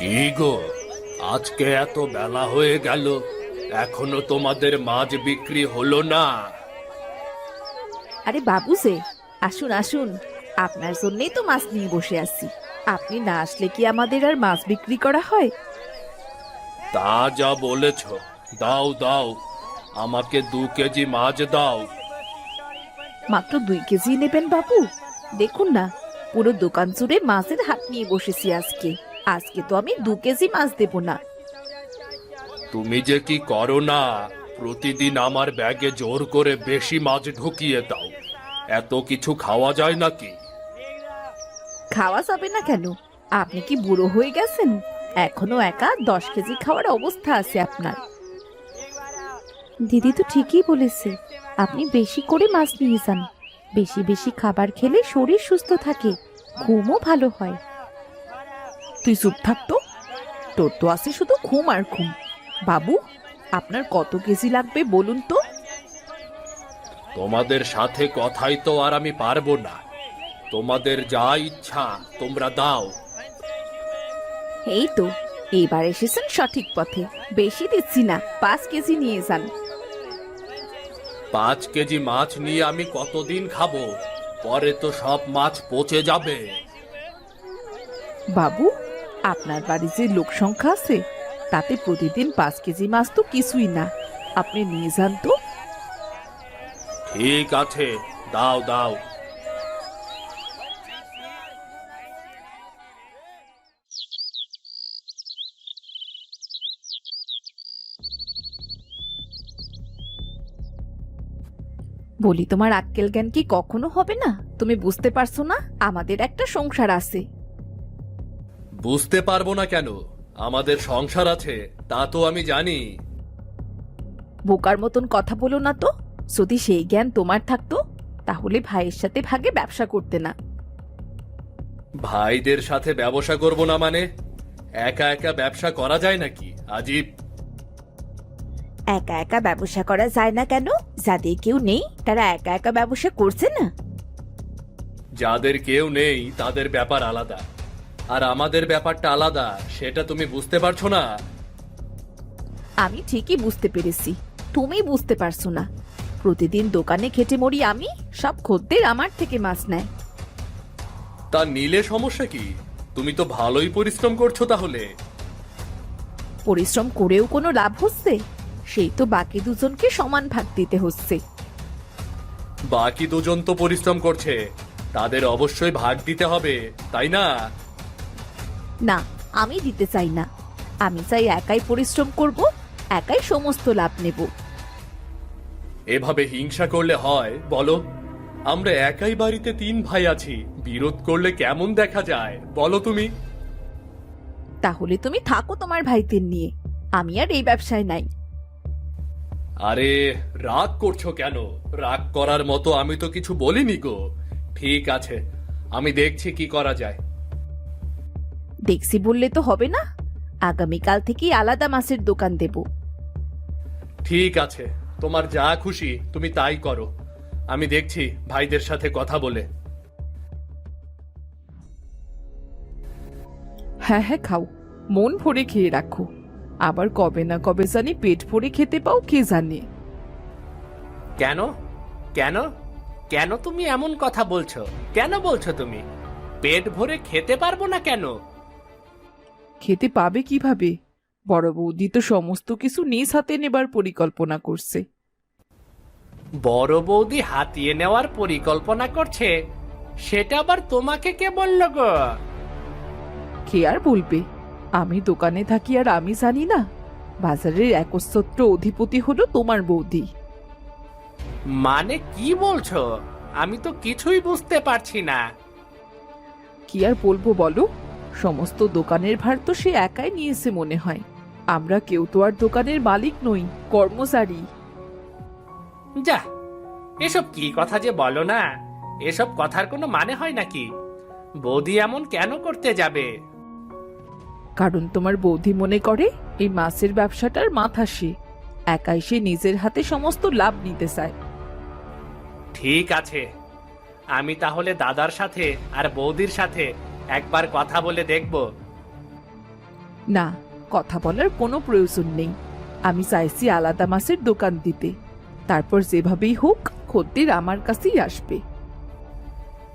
কি গো, আজকে এত বেলা হয়ে গেল, এখনো তোমাদের মাছ বিক্রি হলো না? আরে বাবু যে, আসুন আসুন, আপনার জন্যই তো মাছ নিয়ে বসে আছি। আপনি না আসলে কি আমাদের আর মাছ বিক্রি করা হয়? তা যা বলেছ। দাও দাও, আমাকে 2 কেজি মাছ দাও। মাত্র 2 কেজি নেবেন বাবু? দেখুন না, পুরো দোকান জুড়ে মাছের হাট নিয়ে বসেছি আজকে। আজকে তো আমি 2 কেজি মাছ দেব না। তুমি যে কি করো না, প্রতিদিন আমার ব্যাগে জোর করে বেশি মাছ ঢুকিয়ে দাও। এত কিছু খাওয়া যায় নাকি? খাওয়া যাবে না কেন? আপনি কি বুড়ো হয়ে গেছেন? এখনো একা 10 কেজি খাওয়ার অবস্থা আছে আপনার। দিদি তো ঠিকই বলেছে, আপনি বেশি করে মাছ নিয়ে যান। বেশি বেশি খাবার খেলে শরীর সুস্থ থাকে, ঘুমও ভালো হয়। তুই চুপ থাকতো, তোর তো আছে শুধু ঘুম আর ঘুম। বাবু, আপনার কত কেজি লাগবে বলুন তো? তোমাদের সাথে কথাই তো আর আমি পারবো না। তোমাদের যা ইচ্ছা তোমরা দাও। এই তো, এইবার এসেছেন সঠিক পথে। বেশি দিচ্ছি না, 5 কেজি নিয়ে যান। 5 কেজি মাছ নিয়ে আমি কতদিন খাবো? পরে তো সব মাছ পচে যাবে। বাবু, আপনার বাড়ি যে লোক সংখ্যা আছে, তাতে প্রতিদিন 5 কেজি মাছ তো কিছুই না। আপনি নিয়ে যান তো। ঠিক আছে, দাও দাও। বলি, তোমার আক্কেল জ্ঞান কি কখনো হবে না? তুমি বুঝতে পারছো না আমাদের একটা সংসার আছে? বুঝতে পারবো না কেন? আমাদের সংসার আছে, তা তো আমি জানি। বোকার মতন কথা বলো না তো। যদি সেই জ্ঞান তোমার থাকতো, তাহলে ভাইয়ের সাথে ভাগে ব্যবসা করতে না। ভাইদের সাথে ব্যবসা করব না মানে? একা একা ব্যবসা করা যায় নাকি? আজীব। একা একা ব্যবসা করা যায় না কেন? যাদের কেউ নেই তারা একা একা ব্যবসা করছে না। যাদের কেউ নেই তাদের ব্যাপার আলাদা, আর আমাদের ব্যাপারটা আলাদা, সেটা তুমি বুঝতে পারছো না? আমি ঠিকই বুঝতে পেরেছি, তুমি বুঝতে পারছো না। প্রতিদিন দোকানে খেটে মরি আমি, সব খদ্দের আমার থেকে মাছ নেয়। তা নিলে সমস্যা কি? তুমি তো ভালোই পরিশ্রম করছো তাহলে। পরিশ্রম করেও কোনো লাভ হচ্ছে? সেই তো বাকি দুজনকে সমান ভাগ দিতে হচ্ছে। বাকি দুজন তো পরিশ্রম করছে, তাদের অবশ্যই ভাগ দিতে হবে, তাই না? না, আমি দিতে চাই না। আমি চাই একাই পরিশ্রম করব, একাই সমস্ত লাভ নেব। এভাবে হিংসা করলে হয় বলো? আমরা একাই বাড়িতে 3 ভাই আছি, বিরোধ করলে কেমন দেখা যায় বলো তুমি? তাহলে তুমি থাকো তোমার ভাইদের নিয়ে, আমি আর এই ব্যবসায় নাই। আরে, রাগ করছো কেন? রাগ করার মতো আমি তো কিছু বলিনি গো। ঠিক আছে, আমি দেখছি কি করা যায়। দেখছি বললে তো হবে না। আগামীকাল থেকেই আলাদা মাছের দোকান দেব। ঠিক আছে, তোমার যা খুশি তুমি তাই করো। আমি দেখছি ভাইদের সাথে কথা বলে। হ্যাঁ হ্যাঁ, খাও, মন ভরে খেয়ে রাখো। আবার কবে না কবে জানি পেট ভরে খেতে পাও কে জানে। কেন? কেন? কেন তুমি এমন কথা বলছো? কেন বলছো তুমি পেট ভরে খেতে পারবো না কেন? খেতে পাবে কিভাবে? বড় বৌদি তো সমস্ত কিছু নিজ হাতে নেবার পরিকল্পনা করছে। বড় বৌদি হাতিয়ে নেওয়ার পরিকল্পনা করছে? সেটা আবার তোমাকে কে বলল গো? কে আর বলবে? আমি দোকানে থাকি আর আমি জানি না? বাজারের একচ্ছত্র অধিপতি হলো তোমার বৌদি। মানে কি বলছো? আমি তো কিছুই বুঝতে পারছি না। কি আর বলবো বলো? সমস্ত দোকানের ভার তো সে একাই নিয়েছে মনে হয়। আমরা কেউ তো আর দোকানের মালিক নই, কর্মচারী। যা, এসব কি কথা যে বলো না! এসব কথার কোনো মানে হয় নাকি? বৌদি এমন কেন করতে যাবে? কারণ তোমার বৌদি মনে করে এই মাছের ব্যবসাটার মাথা সে। একাই সে নিজের হাতে সমস্ত লাভ নিতে চায়। ঠিক আছে, আমি তাহলে দাদার সাথে আর বৌদির সাথে একবার কথা বলে দেখব। না, কথা বলার কোনো প্রয়োজন নেই। আমি চাইছি আলাদা মাছের দোকান দিতে, তারপর যেভাবেই হোক খদ্দের আমার কাছেই আসবে।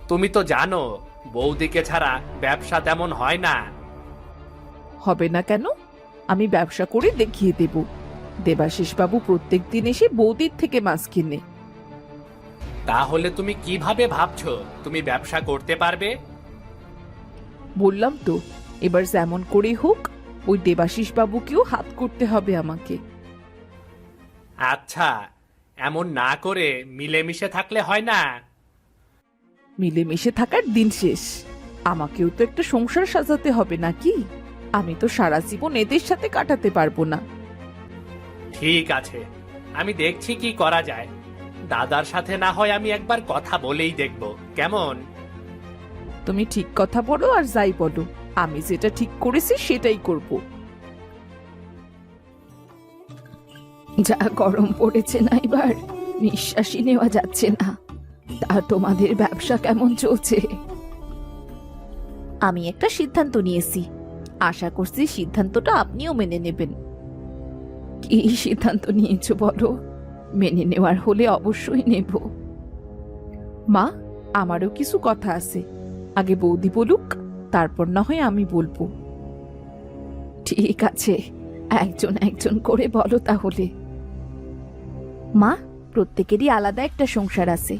তুমি তো জানো বৌদিকে ছাড়া ব্যবসা তেমন হয় না। হবে না কেন? আমি ব্যবসা করে দেখিয়ে দেব। দেবাশিস বাবু প্রত্যেক দিন এসে বৌদির থেকে মাছ কিনে। তাহলে তুমি কিভাবে ভাবছো তুমি ব্যবসা করতে পারবে? বললাম তো, এবার যেমন করেই হোক ওই দেবাশিস বাবুকেও হাত করতে হবে আমাকে। আচ্ছা, এমন না করে মিলেমিশে থাকলে হয় না? মিলেমিশে থাকার দিন শেষ। আমাকেও তো একটা সংসার সাজাতে হবে নাকি? আমি তো সারা জীবন এদের সাথে কাটাতে পারবো না। ঠিক আছে, আমি দেখছি কি করা যায়। দাদার সাথে না হয় আমি একবার কথা বলেই দেখব, কেমন? তুমি ঠিক কথা বলো আর যাই বলো, আমি যেটা ঠিক করেছি সেটাই করব। যা গরম পড়েছে না, এবার নিঃশ্বাসই নেওয়া যাচ্ছে না। তা তোমাদের ব্যবসা কেমন চলছে? আমি একটা সিদ্ধান্ত নিয়েছি, আশা করছি সিদ্ধান্তটা আপনিও মেনে নেবেন। কি সিদ্ধান্ত নিয়েছো বলো? মেনে নেওয়ার হলে অবশ্যই নেব। মা, আমারও কিছু কথা আছে, আগে বৌদি বলুক, তারপর না হয় আমি বলবো। ঠিক আছে, একজন একজন করে বলো তাহলে। মা, প্রত্যেকেরই আলাদা একটা সংসার আছে।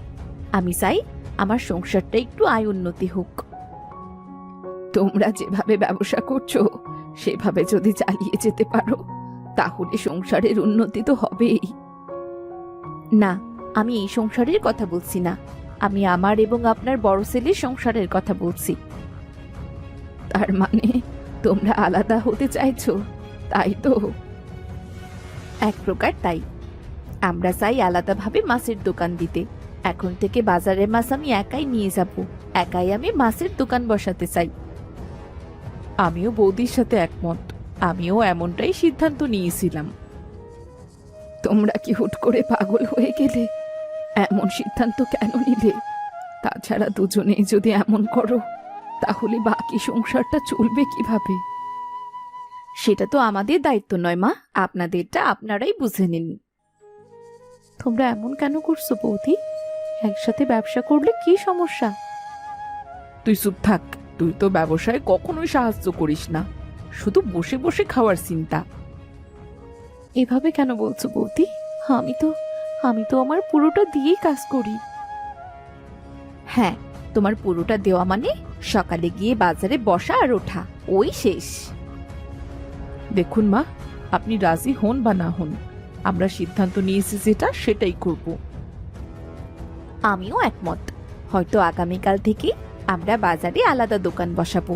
আমি চাই আমার সংসারটা একটু আয় উন্নতি হোক। তোমরা যেভাবে ব্যবসা করছো সেভাবে যদি চালিয়ে যেতে পারো তাহলে সংসারের উন্নতি তো হবেই। না, আমি এই সংসারের কথা বলছি না, আমি আমার এবং আপনার বড় ছেলের সংসারের কথা বলছি। তার মানে তোমরা আলাদা হতে চাইছো, তাই তো? এক প্রকার তাই। আমরা চাই আলাদাভাবে মাছের দোকান দিতে। এখন থেকে বাজারের মাছ আমি একাই নিয়ে যাব, একাই আমি মাছের দোকান বসাতে চাই। আমিও বৌদির সাথে একমত, আমিও এমনটাই সিদ্ধান্ত নিয়েছিলাম। তোমরা কি হুট করে পাগল হয়ে গেলে? এমন সিদ্ধান্ত কেন নিলে? তাছাড়া দুজনেই যদি এমন করো তাহলে বাকি সংসারটা চলবে কিভাবে? সেটা তো আমাদের দায়িত্ব নয় মা, আপনাদেরটা আপনারাই বুঝে নিন। তোমরা এমন কেন করছো বৌদি? একসাথে ব্যবসা করলে কি সমস্যা? তুই চুপ থাক, তুই তো ব্যবসায় কখনোই সাহায্য করিস না, শুধু বসে বসে খাওয়ার চিন্তা। এভাবে কেন বলছো বৌদি? আমি তো আমার পুরোটা দিয়েই কাজ করি। হ্যাঁ, তোমার পুরোটা দেওয়া মানে সকালে গিয়ে বাজারে বসা আর ওঠা, ওই শেষ। দেখুন মা, আপনি রাজি হন বা না হন, আমরা সিদ্ধান্ত নিয়েছি যেটা সেটাই করব। আমিও একমত। হয়তো আগামীকাল থেকে আমরা বাজারে আলাদা দোকান বসাবো।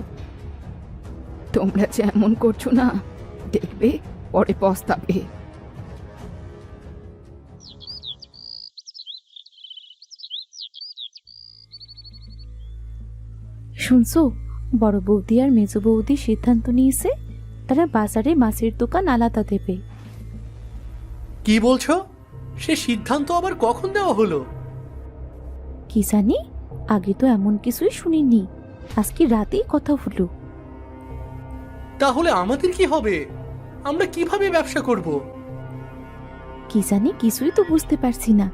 তোমরা যে এমন করছো না, দেখবে পরে পস্তাবে। শুনছো, বড় বৌদি আর মেজ বৌদি সিদ্ধান্ত নিয়েছে তারা বাজারে মাছের দোকান আলাদা দেবে। কি বলছো? সে সিদ্ধান্ত আবার কখন দেওয়া হলো? কি জানি, আগে তো এমন কিছুই শুনিনি, আজকে রাতেই কথা হলো। তাহলে আমাদের কি হবে? আমরা কিভাবে ব্যবসা করব? কি জানি, কিছুই তো বুঝতে পারছি না।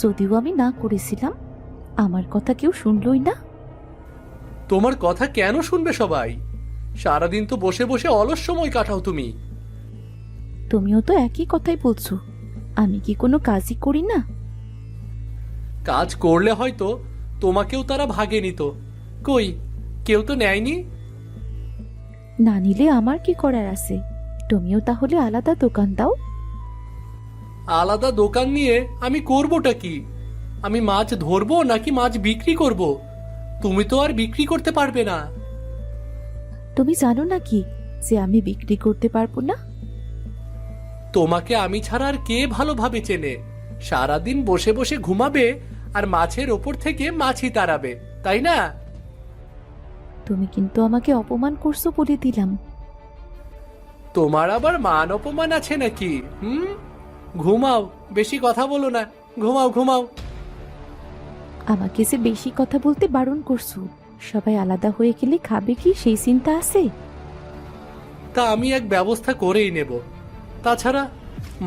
যদিও আমি না করেছিলাম, আমার কথা কেউ শুনলই না। তোমার কথা কেন শুনবে সবাই? সারাদিন তো বসে বসে অলস সময় কাটাও তুমি। তুমিও তো একই কথাই বলছো, আমি কি কোনো কাজই করি না? কাজ করলে হয়তো তোমাকেও তারা ভাগে নিত। কই, কেউ তো নেয়নি। না নিলে আমার কি করার আছে? তুমিও তাহলে আলাদা দোকান দাও। আলাদা দোকান নিয়ে আমি করবোটা কি? আমি মাছ ধরবো নাকি মাছ বিক্রি করব? তুমি তো আর বিক্রি করতে পারবে না। তুমি জানো নাকি যে আমি বিক্রি করতে পারবো না? তোমাকে আমি ছাড়া আর কে ভালোভাবে চেনে? সারাদিন বসে বসে ঘুমাবে আর মাছের ওপর থেকে মাছই তাড়াবে, তাই না? তুমি কিন্তু আমাকে অপমান করছো বলে দিলাম। তোমার আবার মান অপমান আছে নাকি? ঘুমাও, বেশি কথা বলো না। ঘুমাও ঘুমাও। আমাকে যে বেশি কথা বলতে বারণ করছো। সবাই আলাদা হয়ে গেলে খাবে কি সেই চিন্তা আছে? তা আমি এক ব্যবস্থা করেই নেব। তাছাড়া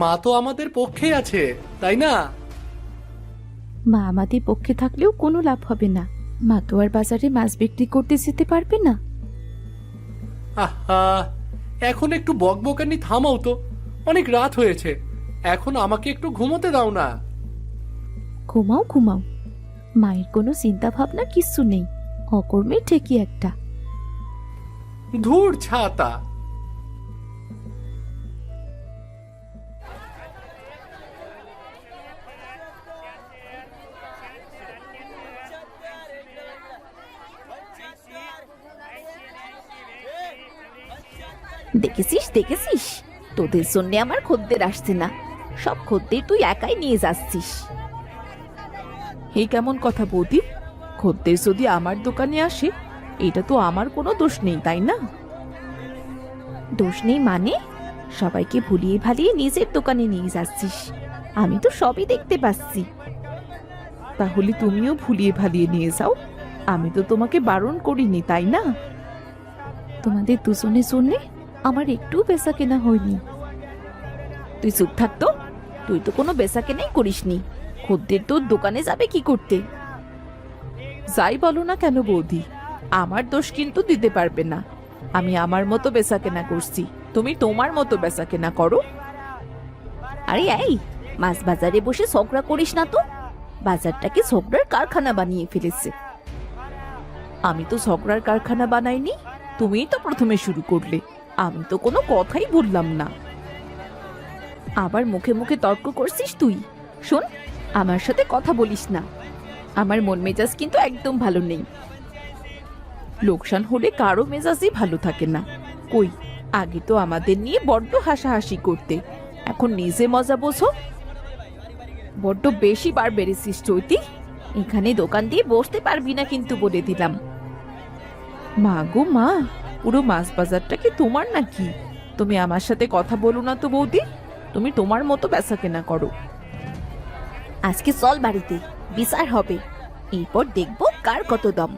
মা তো আমাদের পক্ষেই আছে, তাই না? মা আমাদের পক্ষে থাকলেও কোনো লাভ হবে না। মা তো আর বাজারে মাছ বিক্রি করতে যেতে পারবে না। আহা, এখন একটু বকবকানি থামাও তো। অনেক রাত হয়েছে, এখন আমাকে একটু ঘুমোতে দাও না। ঘুমাও ঘুমাও, মায়ের কোনো চিন্তা ভাবনা কিচ্ছু নেই, অকর্মে ঠিকই একটা। ধুর ছাতা। দেখেছিস দেখেছিস, তোদের জন্য আমার খদ্দের আসছে না, সব খদ্দের তুই একাই নিয়ে যাচ্ছিস। এই কেমন কথা বৌদি? খদ্দের যদি আমার দোকানে আসে, এটা তো আমার কোনো দোষ নেই, তাই না? দোষ নেই মানে? সবাইকে ভুলিয়ে ভালিয়ে নিজের দোকানে নিয়ে যাচ্ছিস, আমি তো সবই দেখতে পাচ্ছি। তাহলে তুমিও ভুলিয়ে ভালিয়ে নিয়ে যাও, আমি তো তোমাকে বারণ করিনি, তাই না? তোমাদের দুজনের জন্যে আমার একটু বেচা কেনা হয়নি। তুই চুপ থাকতো, তুই তো কোনো বেচা কেনাই করিসনি, খদ্দের তোর দোকানে যাবে কি করতে? যাই বলো না কেন বৌদি, আমার দোষ কিন্তু দিতে পারবে না। আমি আমার মতো বেচা কেনা করছি, তুমি তোমার মতো বেচা কেনা করো। আরে এই, মাছ বাজারে বসে ঝগড়া করিস না তো, বাজারটাকে ঝগড়ার কারখানা বানিয়ে ফেলেছে। আমি তো ঝগড়ার কারখানা বানাইনি, তুমিই তো প্রথমে শুরু করলে, আমি তো কোনো কথাই বললাম না। আবার মুখে মুখে তর্ক করছিস তুই? শোন, আমার সাথে কথা বলিস না, আমার মন মেজাজ কিন্তু একদম ভালো নেই। লোকসান হলে কারো মেজাজই ভালো থাকে না। কই, আগে তো আমাদের নিয়ে বড্ড হাসাহাসি করতে, এখন নিজে মজা বোঝো। বড্ড বেশি বার বেড়েছিস চৈতি, এখানে দোকান দিয়ে বসতে পারবি না কিন্তু বলে দিলাম। মা গো মা, পুরো মাছ বাজারটা কি তোমার নাকি? তুমি আমার সাথে কথা বলো না তো বৌদি, তুমি তোমার মতো বেচা কেনা করো। আজকে চল বাড়িতে, বিচার হবে, এরপর দেখবো কার কত দম।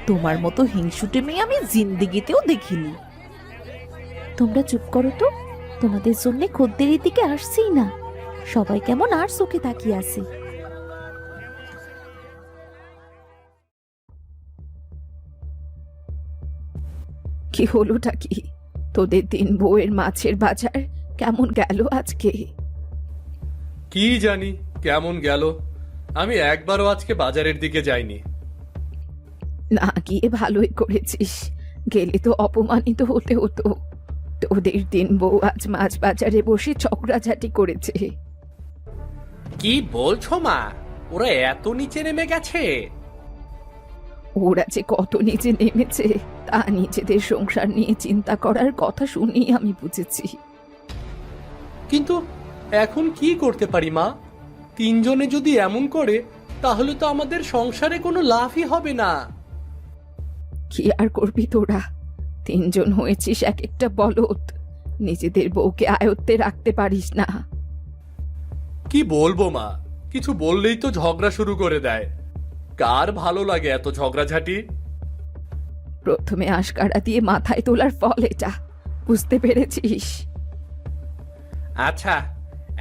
তোমার মতো হিংসুটে মেয়ে আমি জিন্দিগিতেও দেখিনি। তোমরা চুপ করো তো, তোমাদের জন্য খদ্দেরের দিকে আসছেই না, সবাই কেমন আর চোখে তাকিয়ে আছে। কি হলোটা কি? তোদের 3 বউয়ের মাছের বাজার কেমন গেল আজকে? কি জানি কেমন গেল, আমি একবারও আজকে বাজারের দিকে যাইনি। না গিয়ে ভালোই করেছিস, গেলে তো অপমানিত হতে হতো। তোদের 3 বউ আজ মাছ বাজারে বসে ঝগড়াঝাটি করেছে। কি বলছো মা? ওরা এত নিচে নেমে গেছে? ওরা যে কত নিচে নেমেছে তা নিজেদের সংসার নিয়ে চিন্তা করার কথা শুনি আমি বুঝেছি। কিন্তু এখন কি করতে পারি মা? 3 জনে যদি এমন করে, তাহলে তো আমাদের সংসারে কোনো লাভই হবে না। কি আর করবি তোরা? 3 জন হয়েছিস এক একটা বলদ, নিজেদের বউকে আয়ত্তে রাখতে পারিস না। কি বলবো মা, কিছু বললেই তো ঝগড়া শুরু করে দেয়। কার ভালো লাগে এত ঝগড়াঝাটি? প্রথমে আশকারা দিয়ে মাথায় তোলার ফল এটা, বুঝতে পেরেছিস? আচ্ছা,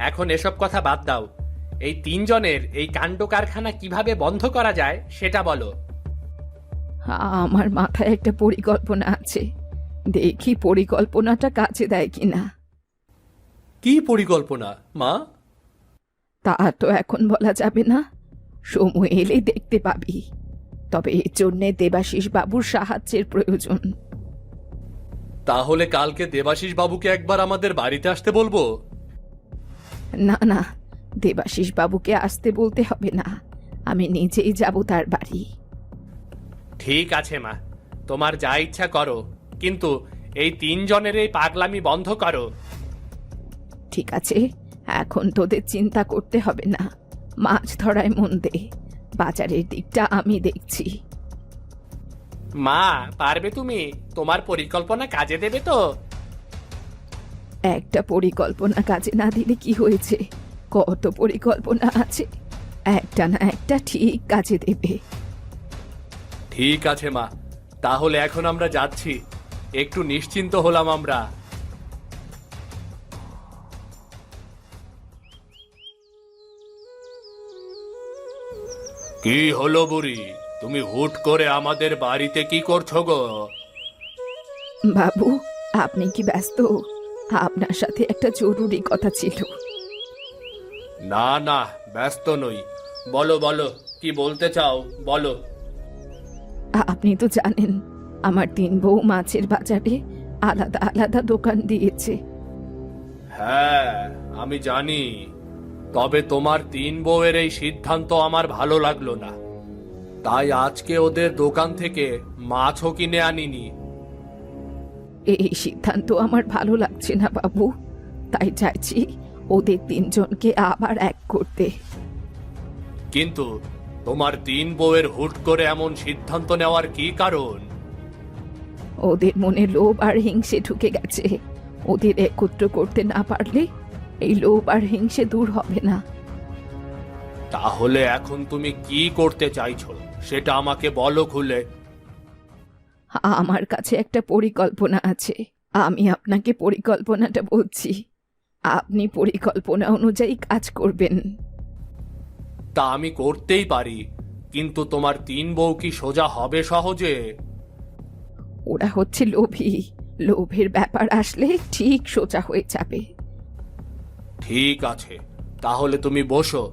এখন এসব কথা বাদ দাও। এই 3 জনের এই কাণ্ড কারখানা কিভাবে বন্ধ করা যায় সেটা বলো। আমার মাথায় একটা পরিকল্পনা আছে, দেখি পরিকল্পনাটা কাজে দেয় কিনা। কি পরিকল্পনা মা? তা তো এখন বলা যাবে না, সময় এলে দেখতে পাবি। তবে এর জন্য দেবাশিস বাবুর সাহায্যের প্রয়োজন। তাহলে কালকে দেবাশিস বাবুকে একবার আমাদের বাড়িতে আসতে বলবো? না না, দেবাশিস বাবুকে আসতে বলতে হবে না, আমি নিজেই যাব তার বাড়ি। ঠিক আছে মা, তোমার যা ইচ্ছা করো, কিন্তু এই 3 জনের এই পাগলামি বন্ধ করো। ঠিক আছে, এখন তোদের চিন্তা করতে হবে না, মাছ ধরায় মন দে, বাজারের দিকটা আমি দেখছি। মা, পারবে তুমি? তোমার পরিকল্পনা কাজে দেবে তো? একটা পরিকল্পনা কাজে না দিলে কি হয়েছে, কত পরিকল্পনা আছে, একটা না একটা ঠিক কাজে দেবে। ঠিক আছে মা, তাহলে এখন আমরা যাচ্ছি। একটু নিশ্চিন্ত হলাম আমরা। কি হলো বুড়ি, তুমি হুট করে আমাদের বাড়িতে কি করছো গো? বাবু, আপনি কি ব্যস্ত? আপনার সাথে একটা জরুরি কথা ছিল। না না, ব্যস্ত নই। বলো বলো, কি বলতে চাও বলো। আপনি তো জানেন আমার 3 বউ মাছের বাজারে আলাদা আলাদা দোকান দিয়েছে। হ্যাঁ, আমি জানি। তবে তোমার 3 বউয়ের এই সিদ্ধান্ত আমার ভালো লাগলো না। তাই আজকে ওদের দোকান থেকে মাছও কিনে আনিনি। এই সিদ্ধান্ত আমার ভালো লাগছে না বাবু, তাই চাইছি ওদের 3 জনকে আবার এক করতে। কিন্তু তোমার 3 বউয়ের হুট করে এমন সিদ্ধান্ত নেওয়ার কি কারণ? ওদের মনে লোভ আর হিংসে ঢুকে গেছে। ওদের একত্র করতে না পারলে এই লোভ আর হিংসে দূর হবে না। তাহলে এখন তুমি কি করতে চাইছো সেটা আমাকে বলো খুলে। আমার কাছে একটা পরিকল্পনা আছে, আমি আপনাকে পরিকল্পনাটা বলছি। আপনি পরিকল্পনা অনুযায়ী কাজ করবেন। তা আমি করতেই পারি, কিন্তু তোমার 3 বউ কি সোজা হবে সহজে? ওরা হচ্ছে লোভী, লোভের ব্যাপার আসলে ঠিক সোজা হয়ে যাবে। ঠিক আছে, তাহলে তুমি বসো,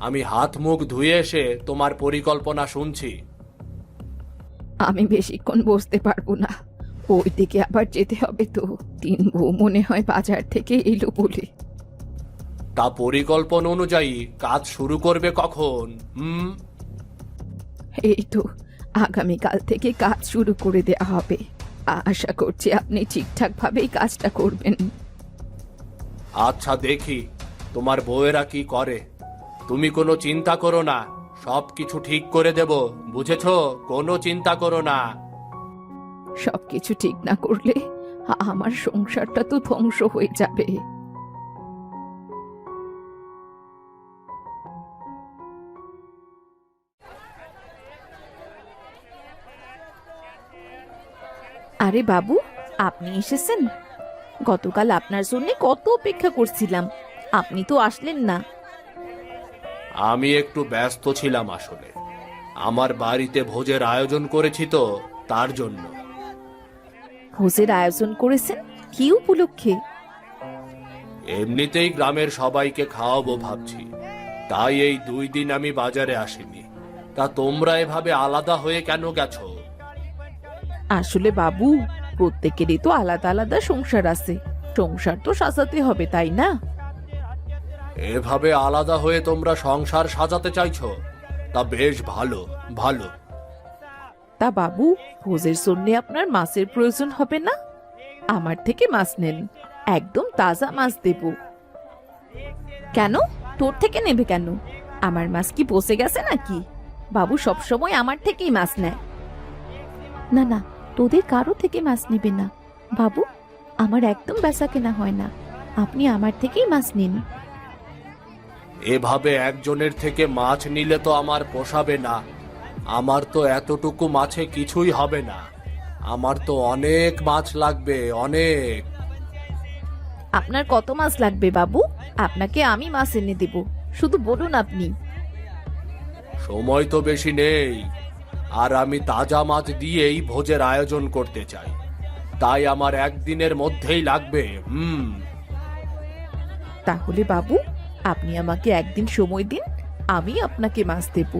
আমি হাত মুখ ধুয়ে এসে তোমার পরিকল্পনা শুনছি। আমি বেশিক্ষণ বসতে পারবো না, ওইদিকে আবার যেতে হবে তো। 3 বউ মনে হয় বাজার থেকে এলো বলে। তা পরিকল্পনা অনুযায়ী কাজ শুরু করবে কখন? এই তো আগামীকাল থেকে কাজ শুরু করে দেওয়া হবে। আশা করছি আপনি ঠিকঠাক ভাবেই কাজটা করবেন। আচ্ছা, দেখি তোমার বউয়েরা কি করে। তুমি কোনো চিন্তা করো না, সব কিছু ঠিক করে দেব, বুঝেছো? কোনো চিন্তা করো না। সবকিছু ঠিক না করলে আমার সংসারটা তো ধ্বংস হয়ে যাবে। আরে বাবু, আপনি এসেছেন? গতকাল আপনার জন্য কত অপেক্ষা করছিলাম, আপনি তো আসলেন না। আমি একটু ব্যস্ত ছিলাম আসলে। আমার বাড়িতে ভোজের আয়োজন করেছি তো, তার জন্য। ভোজের আয়োজন করেছেন? কি উপলক্ষে? এমনিতেই গ্রামের সবাইকে খাওয়াবো ভাবছি, তাই এই 2 দিন আমি বাজারে আসিনি। তা তোমরা এভাবে আলাদা হয়ে কেন গেছো? আসলে বাবু, প্রত্যেকেরই তো আলাদা আলাদা সংসার আছে, সংসার তো সাজাতে হবে, তাই না? এভাবে আলাদা হয়ে তোমরা সংসার সাজাতে চাইছো? তা বেশ ভালো ভালো। তা বাবু, ভোজের জন্য আপনার মাছের প্রয়োজন হবে না? আমার থেকে মাছ নেন, একদম তাজা মাছ দেব। কেন? তোর থেকে নেবে কেন? আমার মাছ কি পচে গেছে নাকি? বাবু সবসময় আমার থেকেই মাছ নেয়। না না, তোদের কারো থেকে মাছ নেবে না বাবু, আমার একদম বেচা কেনা হয় না, আপনি আমার থেকেই মাছ নিন। এভাবে একজনের থেকে মাছ নিলে তো আমার পোষাবে না। আমার তো এতটুকু মাছে কিছুই হবে না, আমার তো অনেক মাছ লাগবে, অনেক। আপনার কত মাছ লাগবে বাবু? আপনাকে আমি মাছ এনে দেব, শুধু বলুন আপনি। সময় তো বেশি নেই, আর আমি তাজা মাছ দিয়েই ভোজের আয়োজন করতে চাই, তাই আমার 1 দিনের মধ্যেই লাগবে। তাহলে বাবু, আপনি আমাকে একদিন সময় দিন, আমি আপনাকে মাছ দেব।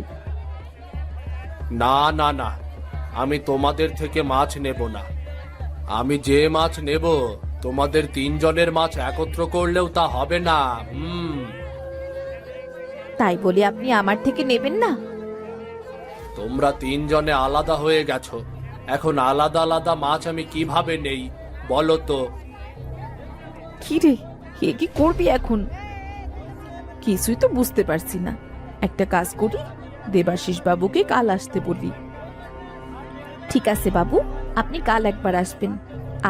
না না না, আমি তোমাদের থেকে মাছ নেব না। আমি যে মাছ নেব, তোমাদের 3 জনের মাছ একত্র করলেও তা হবে না। তাই বলে আপনি আমার থেকে নেবেন না? তোমরা 3 জনে আলাদা হয়ে গেছো, এখন আলাদা আলাদা মাছ আমি কিভাবে নেই বলো তো? কি রে, কে কি করবি এখন? কিছুই তো বুঝতে পারছি না। একটা কাজ করি, দেবাশিস বাবুকে কাল আসতে বলি। ঠিক আছে বাবু, আপনি কাল একবার আসবেন,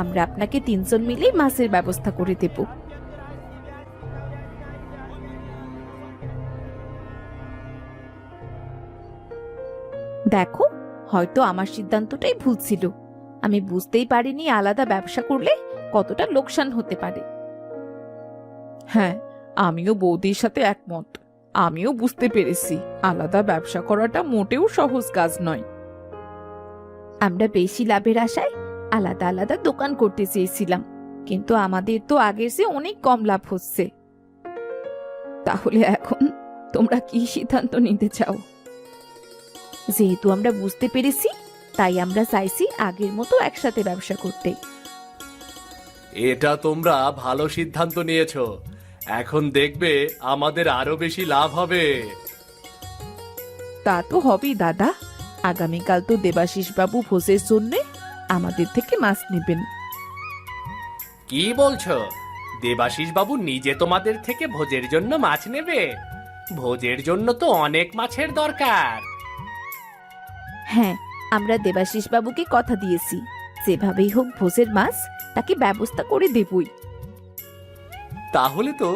আমরা আপনাকে 3 জন মিলেই মাছের ব্যবস্থা করে দেব। দেখো, হয়তো আমার সিদ্ধান্তটাই ভুল ছিল, আমি বুঝতেই পারিনি আলাদা ব্যবসা করলে কতটা লোকসান হতে পারে। হ্যাঁ, আমিও বৌদির সাথে একমত। আমিও বুঝতে পেরেছি আলাদা ব্যবসা করাটা মোটেও সহজ কাজ নয়। আমরা বেশি লাভের আশায় আলাদা আলাদা দোকান করতে চেয়েছিলাম, কিন্তু আমাদের তো আগের চেয়ে অনেক কম লাভ হচ্ছে। তাহলে এখন তোমরা কি সিদ্ধান্ত নিতে চাও? যেহেতু আমরা বুঝতে পেরেছি, তাই আমরা চাইছি আগের মতো একসাথে ব্যবসা করতে। এটা তোমরা ভালো সিদ্ধান্ত নিয়েছো। এখন দেখবে আমাদের আরো বেশি লাভ হবে। তা তো হবেই দাদা। আগামীকাল তো দেবাশিস বাবু ভোজের জন্য আমাদের থেকে মাছ নেবেন। কি বলছো? দেবাশিস বাবু নিজে তোমাদের থেকে ভোজের জন্য মাছ নেবে? ভোজের জন্য তো অনেক মাছের দরকার। হ্যাঁ, আমরা দেবাশিস বাবুকে কথা দিয়েছি, যেভাবেই হোক ভোজের মাছ তাকে ব্যবস্থা করে দেবই। তাহলে তো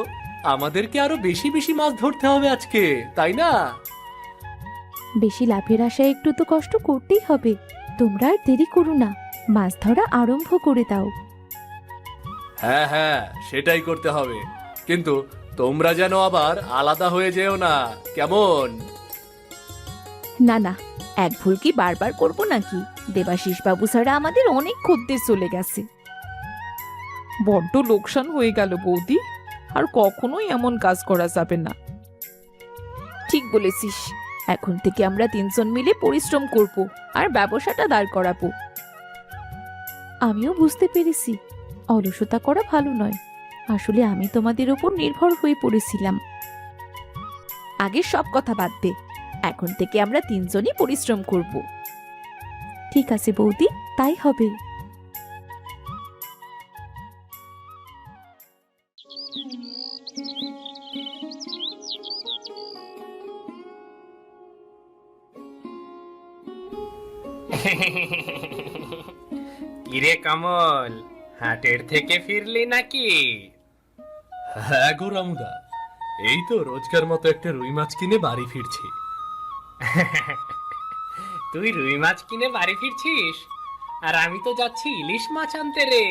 আমাদেরকে আরো বেশি বেশি মাছ ধরতে হবে আজকে, তাই না? বেশি লাভের আশায় একটু তো কষ্ট করতেই হবে। তোমরা আর দেরি করো না, মাছ ধরা আরম্ভ করে দাও। হ্যাঁ হ্যাঁ, সেটাই করতে হবে। কিন্তু তোমরা যেন আবার আলাদা হয়ে যেও না, কেমন? না না, এক ভুল কি বারবার করব নাকি? দেবাশিস বাবু ছাড়া আমাদের অনেক খদ্দের চলে গেছে। বড্ড লোকসান হয়ে গেল বৌদি, আর কখনোই এমন কাজ করা যাবে না। ঠিক বলেছিস, এখন থেকে আমরা তিনজন মিলে পরিশ্রম করব আর ব্যবসাটা দাঁড় করাবো। আমিও বুঝতে পেরেছি অলসতা করা ভালো নয়। আসলে আমি তোমাদের উপর নির্ভর হয়ে পড়েছিলাম। আগে সব কথা বাদ দে, এখন থেকে আমরা তিনজনই পরিশ্রম করব। ঠিক আছে বৌদি, তাই হবে। কিরে কমল, হাটের থেকে ফিরলি নাকি? হ্যাঁ গো রামুদা, এই তো রোজকার মতো একটা রুই মাছ কিনে বাড়ি ফিরছি। তুই রুই মাছ কিনে বাড়ি ফিরছিস, আর আমি তো যাচ্ছি ইলিশ মাছ আনতে রে।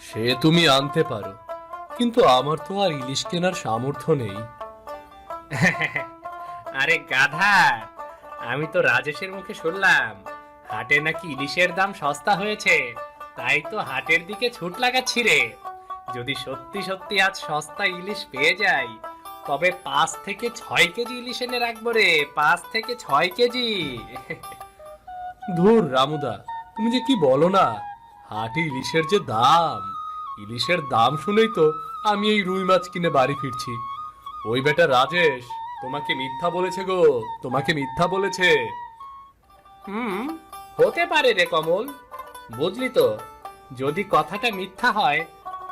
সে তুমি আনতে পারো, কিন্তু আমার তো আর ইলিশ কেনার সামর্থ্য নেই। আরে গাধা, আমি তো রাজেশের মুখে শুনলাম হাটে নাকি ইলিশের দাম সস্তা হয়েছে, তাই তো হাটের দিকে ছুট লাগাচ্ছি রে। যদি সত্যি সত্যি আজ সস্তা ইলিশ পেয়ে যাই, তবে 5 থেকে 6 কেজি ইলিশ এনে রাখবো রে। 5 থেকে 6 কেজি। ধুর রামুদা, তুমি যে কি বলো না। হাটে ইলিশের যে দাম, ইলিশের দাম শুনেই তো আমি এই রুই মাছ কিনে বাড়ি ফিরছি। ওই বেটা রাজেশ তোমাকে মিথ্যা বলেছে গো, তোমাকে মিথ্যা বলেছে। হতে পারে রে কমল, বুঝলি তো, যদি কথাটা মিথ্যা হয়,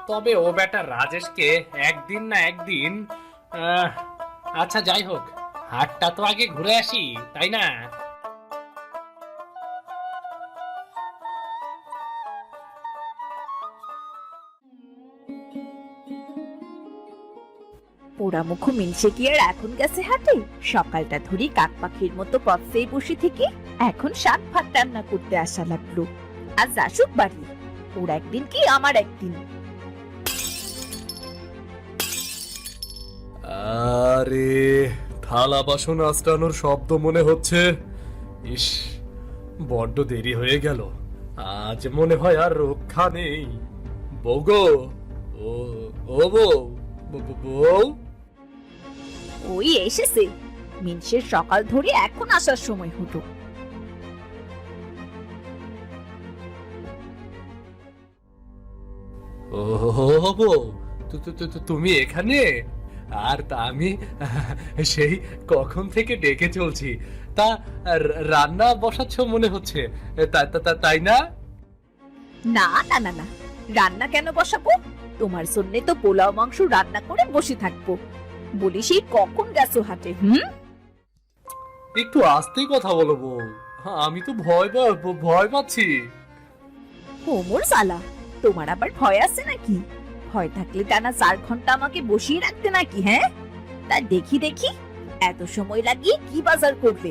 তবে ও বেটা রাজেশকে একদিন না একদিন আচ্ছা যাই হোক, হাটটা তো আগে ঘুরে আসি, তাই না? পোড়ামুখ মিনসে কি আর এখন গেছে হাটে? সকালটা ধরে কাক পাখির মতো পথেই বসে থেকে এখন শাক ভাত রান্না করতে আসা লাগলো। আজ আসুক বাড়ি, ওর একদিন কি আমার একদিন। আরে থালা বাসন আস্তানোর শব্দ মনে হচ্ছে। ইস, বড্ড দেরি হয়ে গেল। আজ মনে হয় আর রক্ষা নেই। বউ গো, ও ও বউ, বউ। ওই এসেছে, মিনসের সকাল ধরে এখন আসার সময় হলো। ও বউ, তুমি এখানে? আর তা আমি সেই কখন থেকে ডেকে চলছি। তা রান্না বসাচ্ছ মনে হচ্ছে, তাই না? না না না না, রান্না কেন বসাবো? তোমার জন্য তো পোলাও মাংস রান্না করে বসে থাকবো। বলি সেই কখন গেছো হাটে? একটু আস্তে কথা বলো বউ, আমি তো ভয় পাচ্ছি। হোমর সালা, তোমার আবার ভয় আছে নাকি? ভয় থাকলে টানা 4 ঘন্টা আমাকে বসিয়ে রাখতে নাকি? হ্যাঁ, তা দেখি এত সময় লাগিয়ে কি বাজার করবে?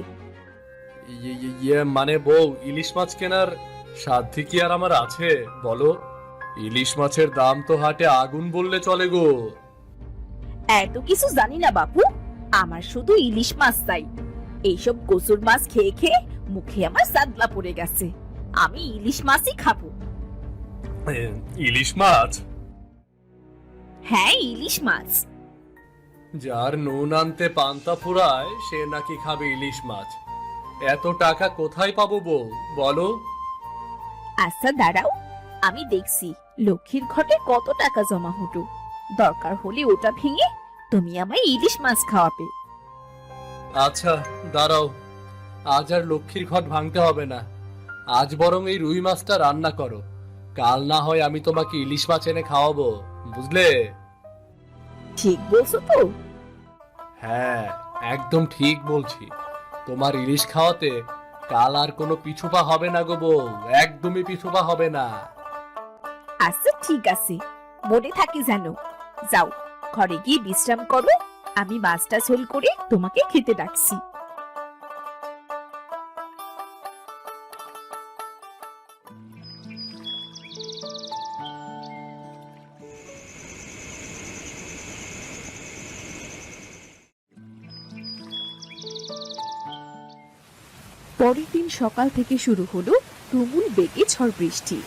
ইয়ে মানে বউ, ইলিশ মাছ কেনার সাধ্য কি আর আমার আছে বলো? ইলিশ মাছের দাম তো হাটে আগুন বললে চলে গো। এত কিছু জানি না বাপু, আমার শুধু ইলিশ মাছ চাই। এইসব কচুর মাছ খেয়ে খেয়ে মুখে আমার সাদলা পড়ে গেছে। আমি ইলিশ মাছই খাবো। ইলিশ মাছ? হ্যাঁ, ইলিশ মাছ। যার নুন আনতে পান্তা ফুরায় সে নাকি খাবে ইলিশ মাছ। এত টাকা কোথায় পাবো বউ বলো? আচ্ছা দাঁড়াও, আমি দেখছি লক্ষ্মীর ঘটে কত টাকা জমা হতো। দরকার হলে ওটা ভেঙে তুমি আমায় ইলিশ মাছ খাওয়াবে। আচ্ছা দাঁড়াও, আজ আর লক্ষ্মীর ঘট ভাঙতে হবে না। আজ বরং এই রুই মাছটা রান্না করো, কাল না হয় আমি তোমাকে ইলিশ মাছ এনে খাওয়াবো, বুঝলে? ঠিক বলছো তো? হ্যাঁ, একদম ঠিক বলছি। তোমার ইলিশ খাওয়াতে কাল আর কোনো পিছুপা হবে না গো বউ, একদমই পিছুপা হবে না। আচ্ছা ঠিক আছে, মনে থাকে যেন। যাও, ঘরে গিয়ে বিশ্রাম করো, আমি মাছটা ঝোল করে তোমাকে খেতে ডাকছি। পরের দিন সকাল থেকে শুরু হলো তুমুল বেগে ঝড় বৃষ্টি।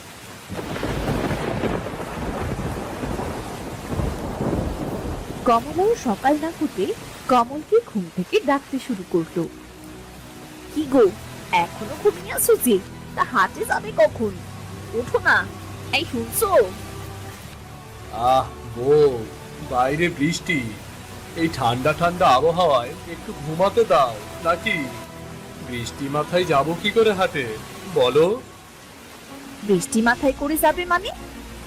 কমলাও সকাল না হতে কমলকে ঘুম থেকে ডাকতে শুরু করলো। কি গো, এখনো ঘুমিয়ে আছো যে? তা হাটে যাবে কখন? ওঠো না, এই শুনছো? আহ বউ, বাইরে বৃষ্টি, এই ঠান্ডা ঠান্ডা আবহাওয়ায় একটু ঘুমাতে দাও নাকি? বৃষ্টি মাথায় যাবো কি করে হাটে বলো? বৃষ্টি মাথায় করে যাবে মানে?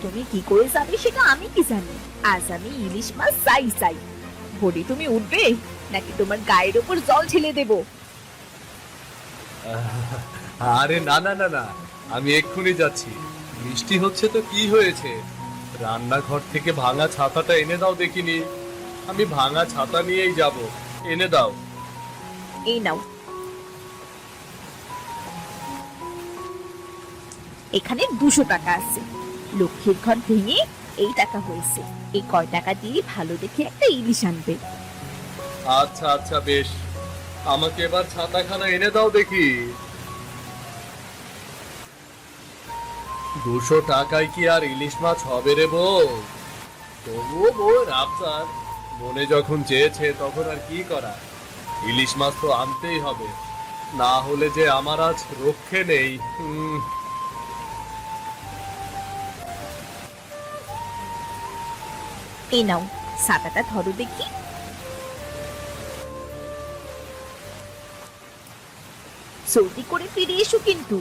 তুমি কি করে যাবে সেটা আমি কি জানি? আজ আমি ইলিশ মাছ চাই চাই। ভোরে তুমি উঠবে নাকি তোমার গায়ের ওপর জল ঢেলে দেবো? আরে না না না না, আমি এক্ষুনি যাচ্ছি। বৃষ্টি হচ্ছে তো কি হয়েছে? রান্নাঘর থেকে ভাঙা ছাতাটা এনে দাও দেখিনি। আমি ভাঙা ছাতা নিয়েই যাব, এনে দাও। এই নাও, এখানে 200 টাকা আছে। লক্ষ্মীর ঘর ভেঙে এই টাকা হয়েছে। এই কয় টাকা দিয়ে ভালো দেখে একটা ইলিশ আনবে। আচ্ছা আচ্ছা বেশ, আমাকে এবার ছাতাখানা এনে দাও দেখি। 200 টাকায় কি আর ইলিশ মাছ হবে রে বউ? তবুও বউয়ের আবদার, মনে যখন চেয়েছে তখন আর কি করা। ইলিশ মাছ তো আনতেই হবে, না হলে যে আমার আজ রক্ষে নেই। এই নাও, ছাতাটা ধরো দেখি। জলদি করে ফিরে এসো কিন্তু,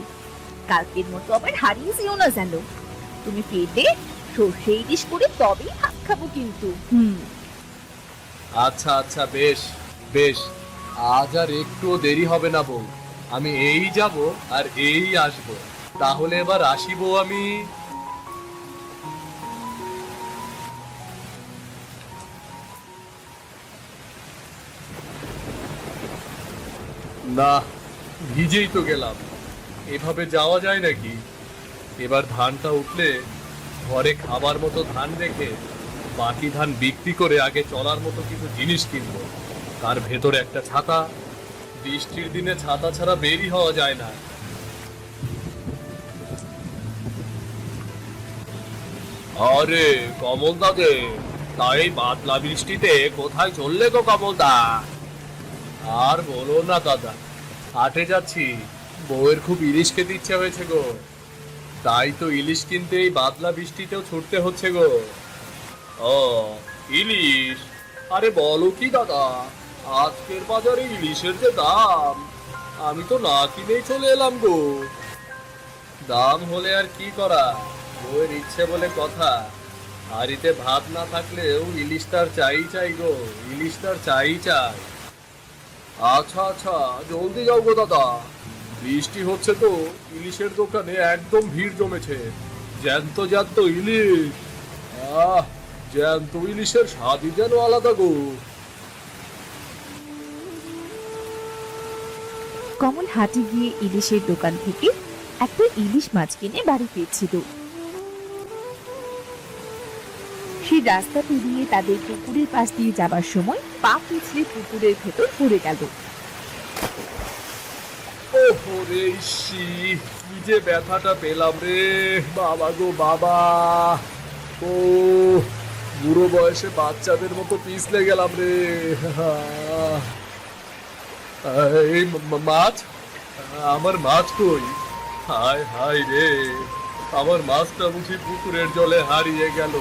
কালকের মতো আবার হারিয়ে যেও না যেন। তুমি ফিরলে সর্ষে ইলিশ করে তবেই ভাত খাবো কিন্তু। আচ্ছা আচ্ছা বেশ বেশ, আজ আর একটুও দেরি হবে না বউ। আমি এই যাব আর এই আসব, তাহলে এবার আসি বউ আমি। না, ভিজেই তো গেলাম, এভাবে যাওয়া যায় নাকি? এবার ধানটা উঠলে ঘরে খাবার মতো ধান রেখে বাকি ধান বিক্রি করে আগে চলার মতো কিছু জিনিস কিনবো। তার ভেতরে একটা ছাতা, বৃষ্টির দিনে ছাতা ছাড়া বেরই হওয়া যায় না। আরে কমল দাদে, তাই বাদলা বৃষ্টিতে কোথায় চললে গো কমল দা? আর বলো না দাদা, হাটে যাচ্ছি, বউয়ের খুব ইলিশ খেতে ইচ্ছে হয়েছে গো, তাই তো ইলিশ কিনতে এই বাদলা বৃষ্টিতেও ছুটতে হচ্ছে গো। ও ইলিশ? আরে বলো কি দাদা, আজকের বাজারে ইলিশের যে দাম, আমি তো না কিনেই চলে এলাম গো। দাম হলে আর কি করা, বউয়ের ইচ্ছে বলে কথা। হাড়িতে ভাত না থাকলেও ইলিশ তার চাই চাই গো, ইলিশ তার চাই চাই। আচ্ছা আচ্ছা, জলদি যাও গো দাদা, বৃষ্টি হচ্ছে তো ইলিশের দোকানে একদম ভিড় জমেছে। জ্যান্ত জ্যান্ত ইলিশ, আহ, জ্যান্ত ইলিশের স্বাদই যেন আলাদা গো। কমল হাটে গিয়ে ইলিশের দোকান থেকে একটা ইলিশ মাছ কিনে বাড়ি ফিরছিল। সে রাস্তা পেরিয়ে তাদের পুকুরের পাশ দিয়ে যাবার সময় পা পিছলে পুকুরের ভেতর পড়ে গেল। ওরে ইসি, কি যে ব্যথাটা পেলাম রে বাবা গো বাবা। ও বুড়ো বয়সে বাচ্চাদের মতো পিছলে গেলাম রে। এই মাছ, আমার মাছ কই? হায় হায় রে, আমার মাছটা বুঝি পুকুরের জলে হারিয়ে গেল।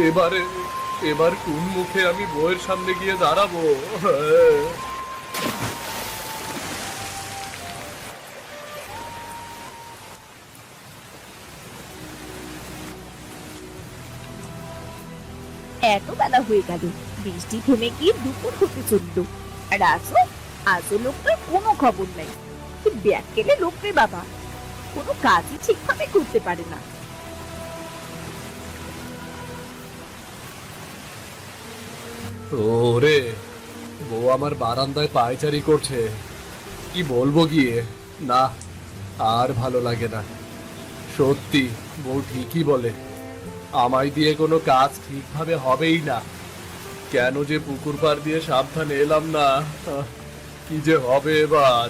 এবারে এবার কোন মুখে আমি বউয়ের সামনে গিয়ে দাঁড়াবো? এত বেলা হয়ে গেল, বৃষ্টি থেমে গিয়ে দুপুর হতে চলল, আর আজও লোকটার কোনো খবর নাই। কি ব্যাগ কেলে লোকরে বাবা, কোনো কাজই ঠিকভাবে করতে পারে না। ওরে, বউ আমার বারান্দায় পায়চারি করছে, কি বলবো গিয়ে? না, আর ভালো লাগে না। সত্যি বউ ঠিকই বলে, আমায় দিয়ে কোনো কাজ ঠিকভাবে হবেই না। কেন যে পুকুর পাড় দিয়ে সাবধানে এলাম না, কি যে হবে এবার।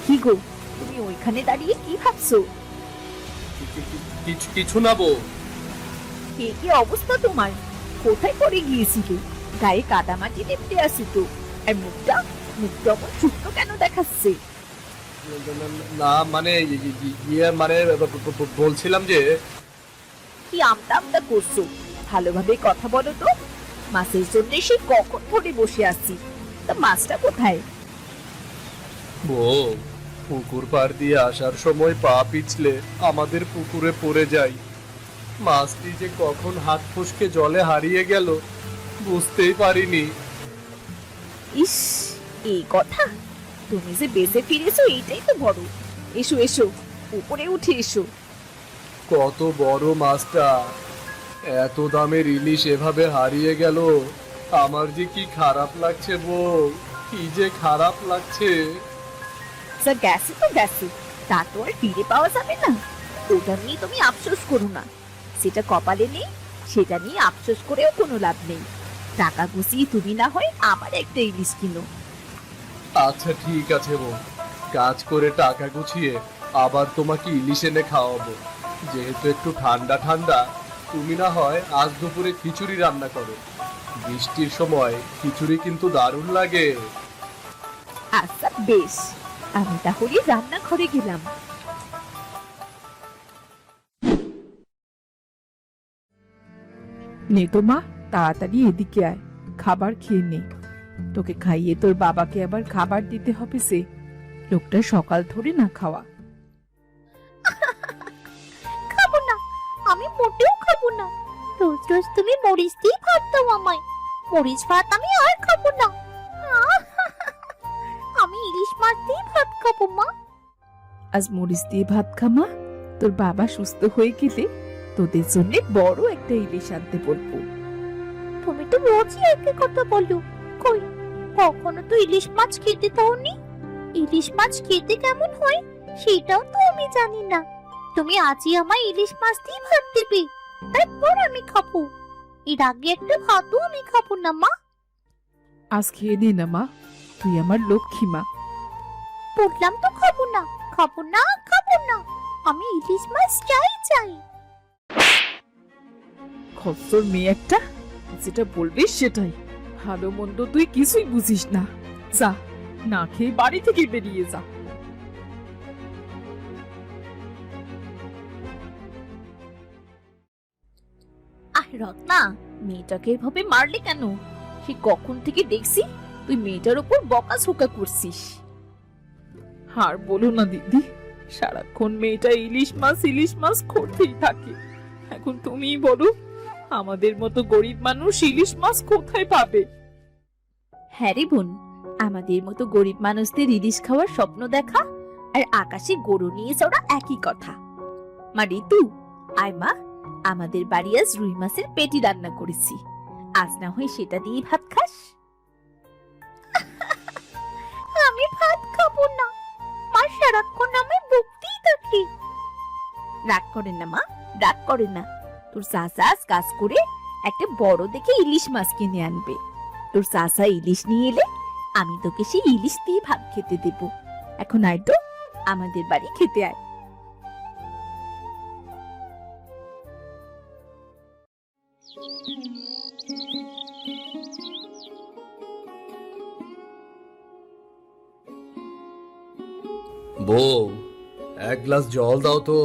কি গো, তুমি ওইখানে দাঁড়িয়ে কি ভাবছো? কিছু না বউ। কি অবস্থা তোমার? কোথায় পড়ে গিয়েছিলে? গায়ে কাদামাটি লেপটে আসি তো, আর মুখটা আমার ছোট্ট কেন দেখাচ্ছে? না মানে ইয়ে মানে বলছিলাম যে, কি আমতা আমতা করছো? ভালোভাবে কথা বলো তো। মাছের জন্য সে কখন ধরে বসে আছি, তা মাছটা কোথায়? বউ, পুকুর পাড় দিয়ে আসার সময় পা পিছলে আমাদের পুকুরে পড়ে যাই। মাছটি যে কখন হাত ফসকে জলে হারিয়ে গেল বুঝতেই পারিনি। ইস, এই কথা! তুমি যে বেঁচে ফিরেছো এইটাই তো বড়। এসো এসো, উপরে উঠে এসো। কত বড় মাছটা, এত দামের ইলিশ এভাবে হারিয়ে গেল। আমার যে কি খারাপ লাগছে বউ, কি যে খারাপ লাগছে। যা গেছে তো গেছে, তা তো আর ফিরে পাওয়া যাবে না। ওটা নিয়ে তুমি আফসোস করো না। সেটা কপালে নেই, সেটা নিয়ে আফসোস করেও কোনো লাভ নেই। টাকা গুছিয়ে তুমি না হয় আবার একটা ইলিশ কিনো। আচ্ছা ঠিক আছে বউ, কাজ করে টাকা গুছিয়ে আবার তোমাকে ইলিশ এনে খাওয়াবো। যেহেতু একটু ঠান্ডা ঠান্ডা, তুমি না হয় আজ দুপুরে খিচুড়ি রান্না করো। বৃষ্টির সময় খিচুড়ি কিন্তু দারুণ লাগে। আচ্ছা বেশ, আমি তাহলে রান্নাঘরে গেলাম। নে তো মা, তাড়াতাড়ি এদিকে আয়, খাবার খেয়ে নে। তোকে খাইয়ে তোর বাবাকে আবার খাবার দিতে হবে। সে লোকটা সকাল ধরে না খাওয়া। খাবো না, আমি মোটেও খাবো না। রোজ রোজ তুমি মরিচ দিয়ে ভাত দাও আমায়, মরিচ ভাত আমি আর খাবো না। আমি ইলিশ মাছ দিয়ে ভাত খাবো মা। আজ মরিচ দিয়ে ভাত খা মা। তোর বাবা সুস্থ হয়ে গেলে তোদের জন্য বড় একটা ইলিশ আনতে বলবো। তুমি তো রোজই একই কথা বলো। কই, কখনো তো ইলিশ মাছ খেতে দাওনি। ইলিশ মাছ খেতে কেমন হয় সেটাও তো আমি জানি না। তুমি আজই আমায় ইলিশ মাছ দিয়ে ভাত দেবে, তারপর আমি খাবো। এর আগে একটা ভাতও আমি খাবো না মা। আজ খেয়ে নে না মা, তুই আমার লক্ষ্মী মা। বললাম তো খাবো না, খাবো না, খাবো না। আমি ইলিশ মাছ চাই চাই। খচ্চর মেয়ে একটা, যেটা বলবি সেটাই। ভালো মন্দ তুই কিছুই বুঝিস না। যা, না খেয়ে বাড়ি থেকে বেরিয়ে যা। আহ রত্না, মেয়েটাকে এভাবে মারলে কেন? সে কখন থেকে দেখছি তুই মেয়েটার উপর বকাঝকা করছিস। আর বলো না দিদি, সারাক্ষণ মেয়েটা ইলিশ মাছ করতেই থাকে। এখন তুমিই বলো, আমাদের মতো গরিব মানুষ ইলিশ মাছ কোথায় পাবে? হ্যাঁ রে বোন, আমাদের মতো গরিব মানুষদের ইলিশ খাওয়ার স্বপ্ন দেখা আর আকাশে গরু নিয়ে চড়া একই কথা। মা ঋতু, আয় মা, আমাদের বাড়ি আজ রুই মাছের পেটি রান্না করেছি, আজ না হয় সেটা দিয়ে ভাত খাস। আমি ভাত খাবো না, মা সারাক্ষণ আমায় বকতেই থাকে। রাগ করেন না মা, রাগ করেন না। তোর চাচা আজ কাজ করে একটা বড় দেখে ইলিশ মাছ কিনে আনবে। তোর চাচা ইলিশ নিয়ে এলে আমি তোকে সেই ইলিশ দিয়ে ভাত খেতে দেব। এখন আয় তো, আমাদের বাড়ি খেতে আয়। বউ, এক গ্লাস জল দাও তো,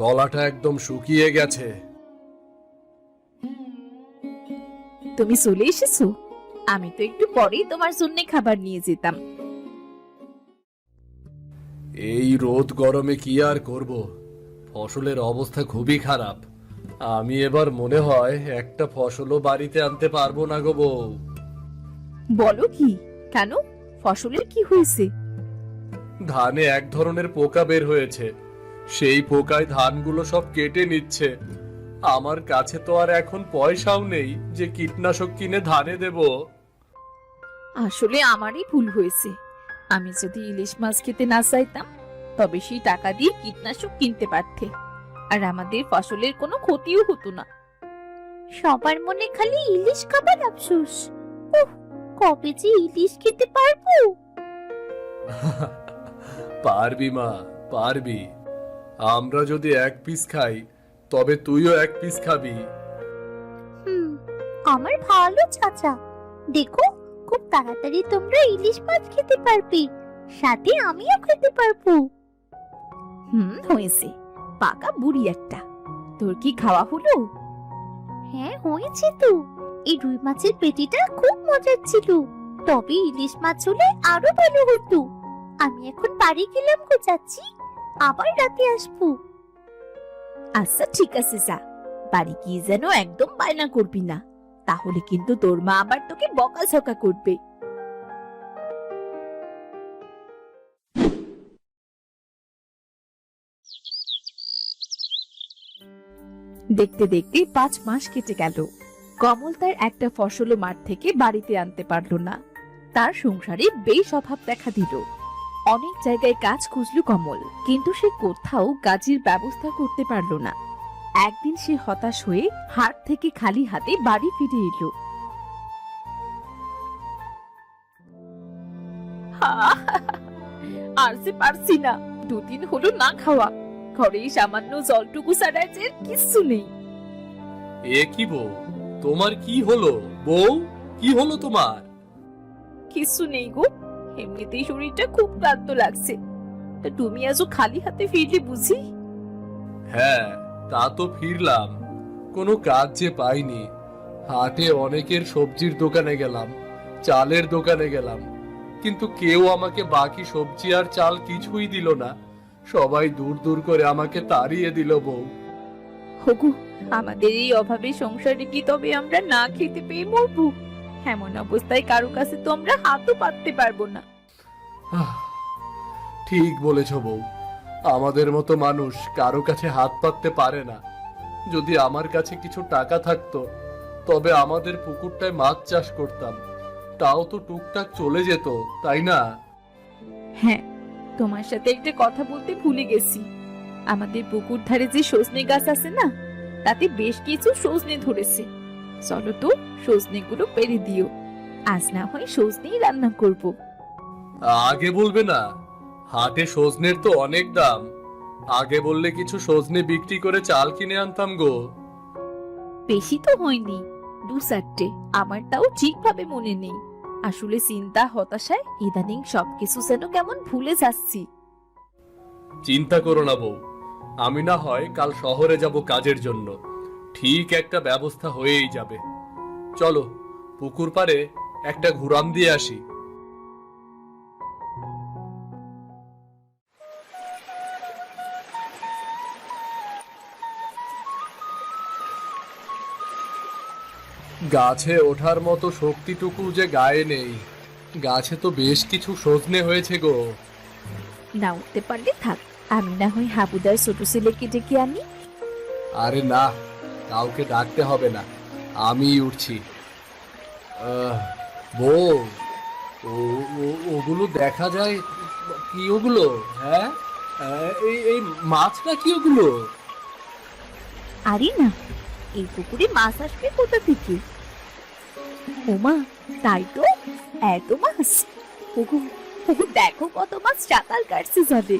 গলাটা একদম শুকিয়ে গেছে। তুমি চলে এসেছো? আমি তো একটু পরেই তোমার জন্য খাবার নিয়ে যেতাম। এই রোদ গরমে কি আর করব, ফসলের অবস্থা খুবই খারাপ। আমি এবার মনে হয় একটা ফসলও বাড়িতে আনতে পারবো না গো বউ। বলো কি? কেন, ফসলের কি হয়েছে? ধানে এক ধরনের পোকা বের হয়েছে, সেই পোকায় ধানগুলো সব কেটে নিচ্ছে। আমার কাছে তো আর এখন পয়সাও নেই যে কীটনাশক কিনে ধানে দেব। আসলে আমারই ভুল হয়েছে। আমি যদি ইলিশ মাছ খেতে না চাইতাম তবে সেই টাকা দিয়ে কীটনাশক কিনতে পারতে, আর আমাদের ফসলের কোনো ক্ষতিও হতো না। সবার মনে খালি ইলিশ খাবার আফসোস। উহ, কবে যে ইলিশ খেতে পারবো। পারবি মা, পারবি। আমরা যদি এক পিস খাই তবে তুইও এক পিস খাবি। আমার ভালো চাচা, দেখো খুব তাড়াতাড়ি তোমরা ইলিশ মাছ খেতে পারবে, সাথে আমিও খেতে পারবো। হয়েছে, পাকা বুড়ি একটা। তোর কি খাওয়া হলো? হ্যাঁ হয়েছে তো, এই রুই মাছের পেটিটা খুব মজার ছিল, তবে ইলিশ মাছ হলে আরো ভালো হতো। আমি এখন বাড়ি গেলাম গো চাচি, আবার রাতে আসবো। আচ্ছা ঠিক আছে, যা। বাড়ি গিয়ে যেন একদম বায়না করবি না, তাহলে কিন্তু তোর মা আবার তোকে বকাঝকা করবে। দেখতে দেখতে 5 মাস কেটে গেল। কমল তার একটা ফসলও মাঠ থেকে বাড়িতে আনতে পারল না। তার সংসারে বেশ অভাব দেখা দিল। অনেক জায়গায় কাজ খুঁজল কমল, কিন্তু সে কোথাও কাজের ব্যবস্থা করতে পারল না। একদিন সে হতাশ হয়ে হাট থেকে খালি হাতে বাড়ি ফিরে এলো। আর সে পারছি না, 2 দিন হলো না খাওয়া, ঘরে সামান্য জলটুকু ছাড়া যে কিছু নেই। এ কি বউ, তোমার কি হলো? বউ, কি হলো তোমার? কিছু নেই গো, এমনিতেই শরীরটা খুব ক্লান্ত লাগছে। তা তুমি আজও খালি হাতে ফিরলে বুঝি? হ্যাঁ, তা তো ফিরলাম, কোনো কাজ যে পাইনি। হাটে অনেকের সবজির দোকানে গেলাম, চালের দোকানে গেলাম, কিন্তু কেউ আমাকে বাকি সবজি আর চাল কিছুই দিল না। সবাই দূর দূর করে আমাকে তাড়িয়ে দিল বউ। হগু, আমাদের এই অভাবে সংসারে কি তবে আমরা না খেতে পেয়ে মরবো? এমন অবস্থায় কারো কাছে তো আমরা হাতও পাততে পারবো না। আহ, ঠিক বলেছ বউ, আমাদের মতো মানুষ কারো কাছে হাত পাততে পারে না। যদি আমার কাছে কিছু টাকা থাকতো তবে আমাদের পুকুরটায় মাছ চাষ করতাম, তাও তো টুকটাক চলে যেত, তাই না? হ্যাঁ, তোমার সাথে একটা কথা বলতে ভুলে গেছি। আমাদের পুকুর ধারে যে সজনে গাছ আছে না, তাতে বেশ কিছু সজনে ধরেছে। চলো তো সজনেগুলো পেরে দিও, আজ না হয় সজনেই রান্না করব। আগে বলবে না? হাটে সজনের তো অনেক দাম, আগে বললে কিছু সজনে বিক্রি করে চাল কিনে আনতাম গো। বেশি তো হয়নি, 2-4টে, আমার তাও ঠিকভাবে মনে নেই। আসলে চিন্তা হতাশায় ইদানিং সবকিছু যেন কেমন ভুলে যাচ্ছি। চিন্তা করো না বউ, আমি না হয় কাল শহরে যাব কাজের জন্য, ঠিক একটা ব্যবস্থা হয়েই যাবে। চলো পুকুর পাড়ে একটা ঘুরাম দিয়ে আসি। গাছে ওঠার মতো শক্তিটুকু যে গায়ে নেই। গাছে তো বেশ কিছু সজনে হয়েছে গো। না উঠতে পারলে থাক, আমি না হয় হাবুদার ছোট ছেলেকে ডেকে আনি। আরে না, কাউকে ডাকতে হবে না, আমি উঠছি। বউ, ওগুলো দেখা যায় কি? ওগুলো হ্যাঁ, এই মাছ না কি ওগুলো? আরে না, এই পুকুরে মাছ আসবে কোথা থেকে? ওমা, তাই তো, এত মাছ! ওগো, ওগো, দেখো কত মাছ চাতাল কাটছে যাবে।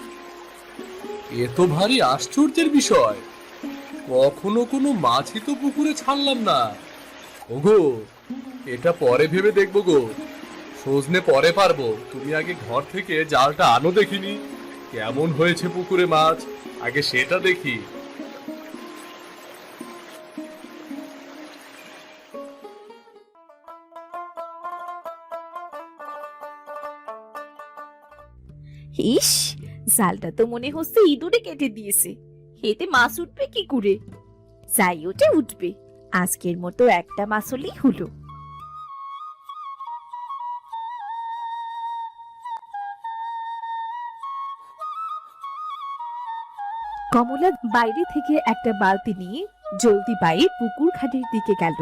এ তো ভারী আশ্চর্যের বিষয়, কখনো কোনো মাছই তো পুকুরে ছাড়লাম না। ওগো, এটা পরে ভেবে দেখবো গো, সজনে পরে পারবো। তুমি আগে ঘর থেকে জালটা আনো, দেখিনি কেমন হয়েছে পুকুরে মাছ, আগে সেটা দেখি। ইস, জালটা তো মনে হচ্ছে ইঁদুরে কেটে দিয়েছে। এতে মাছ উঠবে কি করে? যাই ওঠে উঠবে, আজকের মতো একটা মাছ হলেই হলো। কমলা বাইরে থেকে একটা বালতি নিয়ে জলদি পায়ে পুকুর ঘাটের দিকে গেল।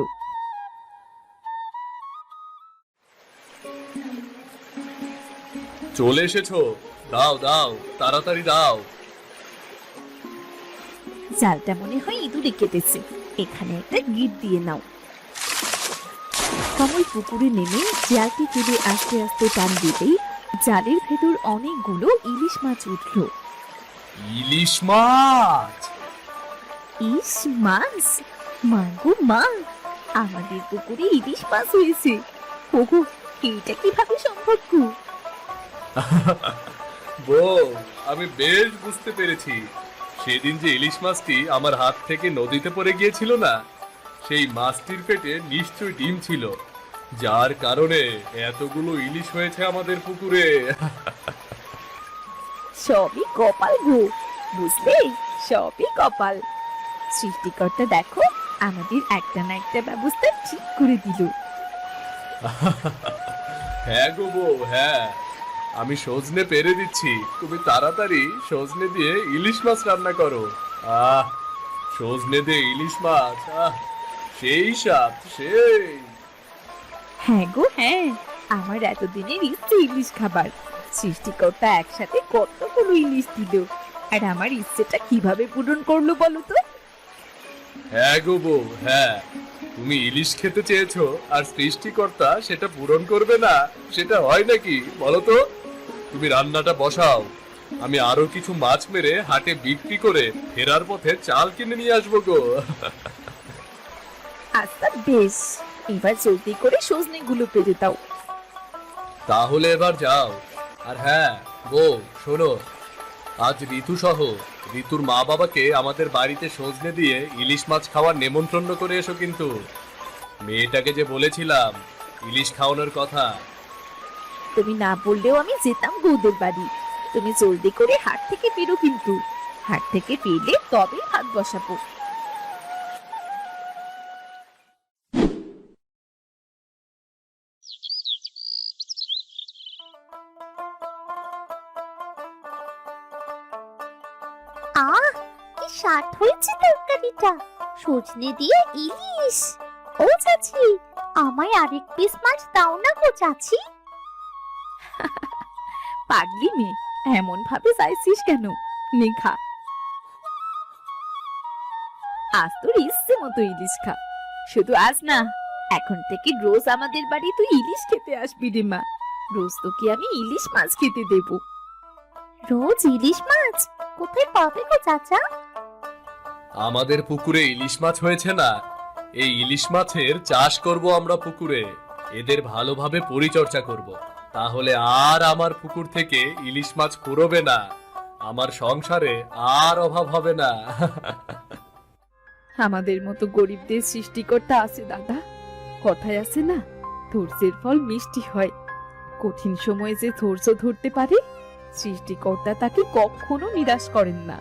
চলে এসেছো, দাও দাও, তাড়াতাড়ি দাও। জালটা মনে হয় ইঁদুরে কেটেছে, এখানে একটা গিট দিয়ে নাও। কমল পুকুরে নেমে জালটি তুলে আস্তে আস্তে টান দিতেই জালের ভেতর অনেকগুলো ইলিশ মাছ উঠল। ইলিশ মাছ! ইস মাছ! মা গো মা, আমাদের পুকুরে ইলিশ মাছ হয়েছে। ওগো, এইটা কিভাবে সম্ভব গো? বউ, আমি বেশ বুঝতে পেরেছি, সেদিন যে ইলিশ মাছটি আমার হাত থেকে নদীতে পড়ে গিয়েছিল না, সেই মাছটির পেটে নিশ্চয়ই ডিম ছিল, যার কারণে এতগুলো ইলিশ হয়েছে আমাদের পুকুরে। সবই কপাল গো, বুঝলে, সবই কপাল। সৃষ্টিকর্তা দেখো আমাদের একটা না একটা ব্যবস্থা ঠিক করে দিল। হ্যাঁ গো বউ, হ্যাঁ, আমি সজনে পেরে দিচ্ছি, তুমি তাড়াতাড়ি সজনে দিয়ে ইলিশ মাছ রান্না করো। সজনে দিয়ে ইলিশ মাছ, সেই স্বাদ, সেই। হ্যাঁ গো হ্যাঁ, আমার এতদিনের ইচ্ছে ইলিশ খাবার। সৃষ্টিকর্তা একসাথে কতগুলো ইলিশ দিল, আর আমার ইচ্ছেটা কিভাবে পূরণ করলো বলো তো? হ্যাঁ গো বউ, হ্যাঁ, তুমি ইলিশ খেতে চেয়েছো আর সৃষ্টিকর্তা সেটা পূরণ করবে না, সেটা হয় নাকি বলো তো? তুমি রান্নাটা বসাও, আমি আরো কিছু মাছ মেরে হাটে বিক্রি করে ফেরার পথে চাল কিনে নিয়ে আসবো গো। আচ্ছা বেশ, এবার জলদি করে সজনে গুলো পেরে দাও। তাহলে এবার যাও। আর হ্যাঁ বউ, শোনো, আজ ঋতু সহ ঋতুর মা বাবাকে আমাদের বাড়িতে সজনে দিয়ে ইলিশ মাছ খাওয়ার নেমন্ত্রণ করে এসো কিন্তু। মেয়েটাকে যে বলেছিলাম ইলিশ খাওয়ানোর কথা। তুমি না বললেও আমি যেতাম বৌদের বাড়ি। তুমি জলদি করে হাট থেকে বেরো কিন্তু, হাট থেকে ফিরলে তবেই ভাত বসাবো। আহ, কি স্বাদ হয়েছে তরকারিটা, সজনে দিয়ে ইলিশ। ও চাচি, আমায় আরেক পিস মাছ দাও না গো চাচি। পাগলি মেয়ে, এমন ভাবে চাইছিস কেন? নে খা, আজ তোর ইচ্ছে মতো ইলিশ খা। শুধু আজ না, এখন থেকে রোজ আমাদের বাড়ি তুই ইলিশ খেতে আসবি রে মা। রোজ তোকে আমি ইলিশ মাছ খেতে দেব। রোজ ইলিশ মাছ কোথায় পাবে গো চাচা? আমাদের পুকুরে ইলিশ মাছ হয়েছে না, এই ইলিশ মাছের চাষ করব আমরা পুকুরে, এদের ভালোভাবে পরিচর্যা করব, তাহলে আর আমার পুকুর থেকে ইলিশ মাছ ফুরোবে না, আমার সংসারে আর অভাব হবে না। আমাদের মতো গরিবদের সৃষ্টিকর্তা আছে দাদা। কথায় আছে না, ধৈর্যের ফল মিষ্টি হয়। কঠিন সময়ে যে ধৈর্য ধরতে পারে, সৃষ্টিকর্তা তাকে কখনো নিরাশ করেন না।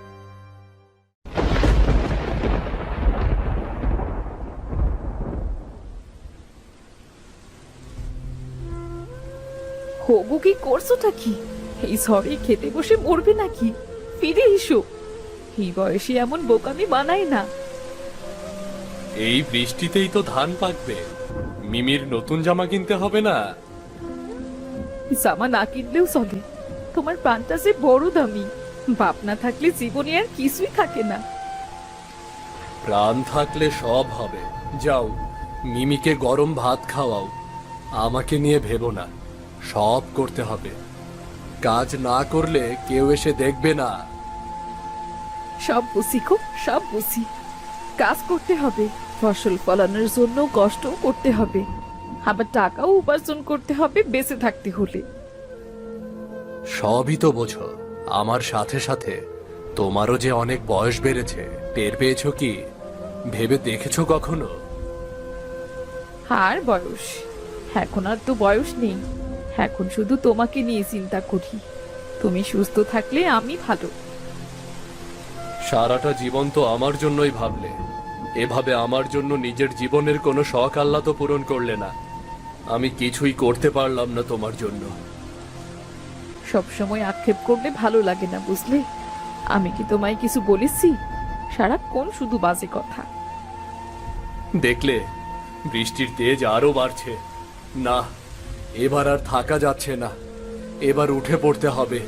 হবু কি করছোটা কি? এই ঝড়ে খেতে বসে মরবে নাকি? ফিরে এসো, এই বয়সে এমন বোকামি বানায় না। এই বৃষ্টিতেই তো ধান পাকবে, মিমির নতুন জামা কিনতে হবে না? জামা না কিনলেও চলে, তোমার প্রাণটা যে বড় দামি। বাপ না থাকলে জীবনে আর কিছুই থাকে না। প্রাণ থাকলে সব হবে। যাও, মিমিকে গরম ভাত খাওয়াও। আমাকে নিয়ে ভেবো না, সব করতে হবে। কাজ না করলে কেউ এসে দেখবে না। সব বুঝি গো, সব বুঝি। কাজ করতে হবে, ফসল ফলানোর জন্য কষ্টও করতে হবে, আবার টাকাও উপার্জন করতে হবে বেঁচে থাকতে হলে। সবই তো বোঝো, আমার সাথে সাথে তোমারও যে অনেক বয়স বেড়েছে, টের পেয়েছো কি? ভেবে দেখেছো কখনো? আর বয়স, এখন আর তো বয়স নেই। এখন শুধু তোমাকে নিয়ে চিন্তা করি। তুমি সুস্থ থাকলে আমি ভালো। সারাটা জীবন তো আমার জন্যই ভাবলে, এভাবে আমার জন্য নিজের জীবনের কোনো শখ আহ্লাদ পূরণ করলে না। আমি কিছুই করতে পারলাম না তোমার জন্য। সব সময় আক্ষেপ করলে ভালো লাগে না, বুঝলে? আমি কি তোমায় কিছু বলেছি? সারাক্ষণ শুধু বাজে কথা। দেখলে, বৃষ্টির তেজ আরো বাড়ছে। না, এবার আর থাকা যাচ্ছে না, এবার উঠে পড়তে হবে।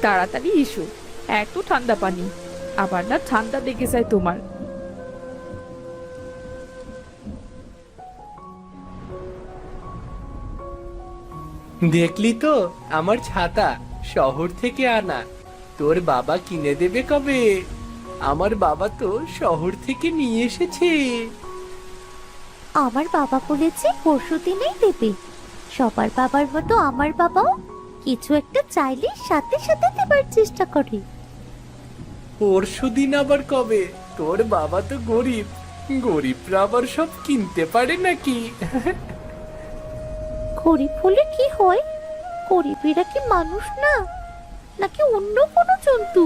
তাড়াতাড়ি এসো, এত ঠান্ডা পানি, আবার না ঠান্ডা লেগে যায় তোমার। দেখলি তো আমার ছাতা, শহর থেকে আনা। তোর বাবা কিনে দেবে কবে? আমার বাবা তো শহর থেকে নিয়ে এসেছে। আমার বাবা বলেছে পরশু দিনেই দেবে। সবার বাবার মতো আমার বাবাও কিছু একটা চাইলে সাথে সাথে দেবার চেষ্টা করে। পরশুদিন আবার কবে? তোর বাবা তো গরিব, গরিবরা আবার সব কিনতে পারে নাকি? গরিব হলে কি হয়? গরিবেরা কি মানুষ না, নাকি অন্য কোনো জন্তু?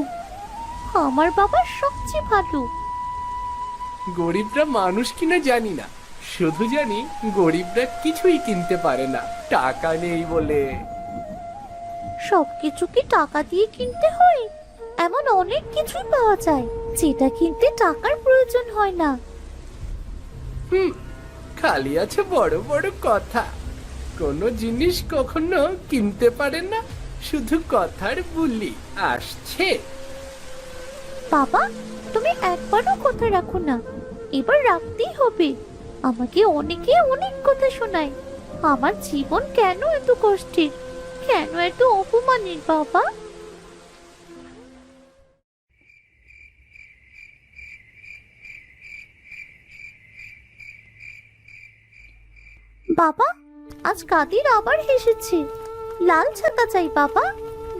আমার বাবা সবচেয়ে ভালো। গরিবরা মানুষ কিনা জানি না, শুধু জানি গরিবরা কিছুই কিনতে পারে না, টাকা নেই বলে। সবকিছু কি টাকা দিয়ে কিনতে হয়? এমন অনেক কিছুই পাওয়া যায় যেটা কিনতে টাকার প্রয়োজন হয় না। খালি আছে বড় বড় কথা, কোনো জিনিস কখনো কিনতে পারে না, শুধু কথার বুলি। আসছে বাবা, তুমি একবারও কথা রাখো না, এবার রাখতেই হবে। আমাকে অনেকে অনেক কথা শোনায়। আমার জীবন কেন এত কষ্টের, কেন এত অপমানের বাবা? বাবা, আজ কাদির আবার হেসেছে। লাল ছাতা চাই বাবা,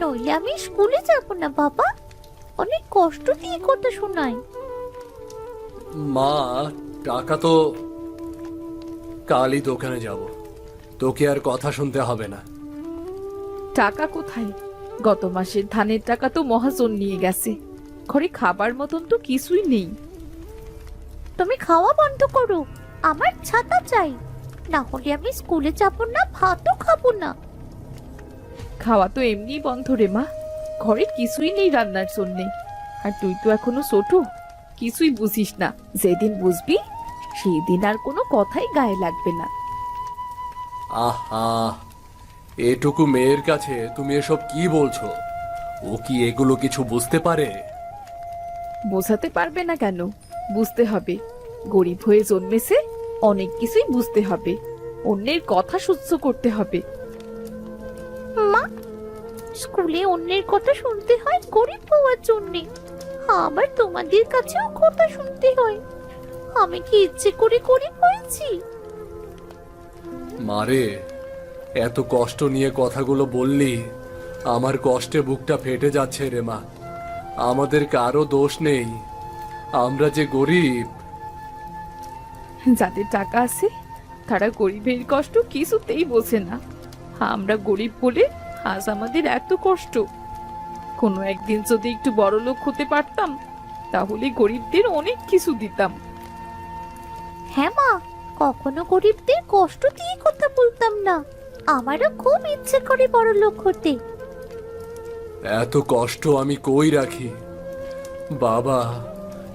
নইলে আমি স্কুলে যাব না বাবা। অনেক কষ্ট দিয়ে কথা শোনায়। মা, টাকা তো কালই দোকানে যাব, তোকে আর কথা শুনতে হবে না। টাকা কোথায়? গত মাসের ধানের টাকা তো মহাজন নিয়ে গেছে। ঘরে খাবার মতন তো কিছুই নেই। তুমি খাওয়া বন্ধ করো, আমার ছাতা চাই, না হলে আমি স্কুলে যাব না, ভাতও খাবো না। খাওয়া তো এমনি বন্ধ রে মা, ঘরে কিছুই নেই রান্নার জন্যে। আর তুই তো এখনো ছোট, কিছুই বুঝিস না। যেদিন বুঝবি সেই দিন আর কোনো কথাই গায়ে লাগবে না। আহা, এটুকু মেয়ের কাছে তুমি এসব কি বলছো? ও কি এগুলো কিছু বুঝতে পারে? বোঝাতে পারবে না কেন? বুঝতে হবে। গরিব হয়ে জন্মেছে, অনেক কিছুই বুঝতে হবে। অন্যের কথা সহ্য করতে হবে। মা, স্কুলে অন্যের কথা শুনতে হয় গরিব হওয়ার জন্যে, আবার তোমাদের কাছেও কথা শুনতে হয়। আমি কি ইচ্ছে করে গরিব হয়েছি? মারে, এত কষ্ট নিয়ে কথাগুলো বললি, আমার কষ্টে বুকটা ফেটে যাচ্ছে রে মা। আমাদের কারো দোষ নেই, আমরা যে গরিব। যাদের টাকা আছে তারা গরিবের কষ্ট কিছুতেই বোঝে না। আমরা গরিব বলে আজ আমাদের এত কষ্ট। কোনো একদিন যদি একটু বড় লোক হতে পারতাম, তাহলে গরিবদের অনেক কিছু দিতাম। হ্যাঁ মা, কখনো গরিবদের কষ্ট দিয়ে কথা বলতাম না। আমারও খুব ইচ্ছে করে বড় লোক হতে। এত কষ্ট আমি কই রাখি? বাবা,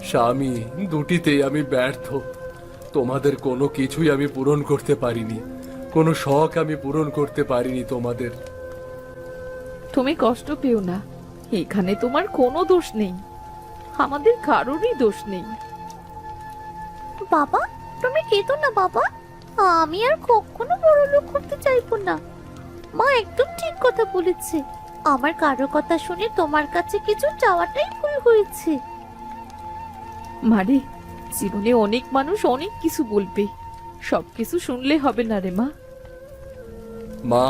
স্বামী, দুটিতেই আমি ব্যর্থ। তোমাদের কোনো কিছুই আমি পূরণ করতে পারিনি, কোনো শখ আমি পূরণ করতে পারিনি তোমাদের। তুমি কষ্ট পেও না, এখানে তোমার কোনো দোষ নেই, আমাদের কারোরই দোষ নেই। বাবা, তুমি কেঁদো না বাবা। আমি আর কখনো বড় লোক করতে চাইবো না। মা একদম ঠিক কথা বলেছে। আমার কারো কথা শুনে তোমার কাছে কিছু চাওয়াটাই ভুল হয়েছে। মারে, জীবনে অনেক মানুষ অনেক কিছু বলবে, সবকিছু শুনলে হবে না রে মা। মা,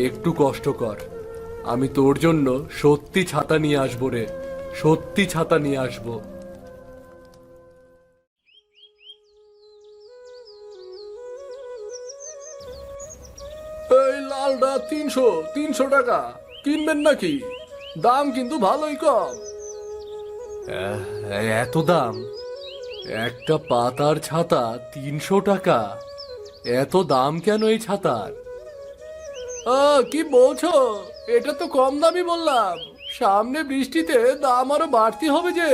একটু কষ্ট কর। আমি তোর জন্য সত্যি ছাতা নিয়ে আসবো রে, সত্যি ছাতা নিয়ে আসবো। এই লালটা 300 টাকা, কিনবেন নাকি? দাম কিন্তু ভালোই কম। এত দাম? একটা পাতার ছাতা 300 টাকা? এত দাম কেন এই ছাতার? কি বলছো? এটা তো কম দামই বললাম। সামনে বৃষ্টিতে দাম আরো বাড়তি হবে যে।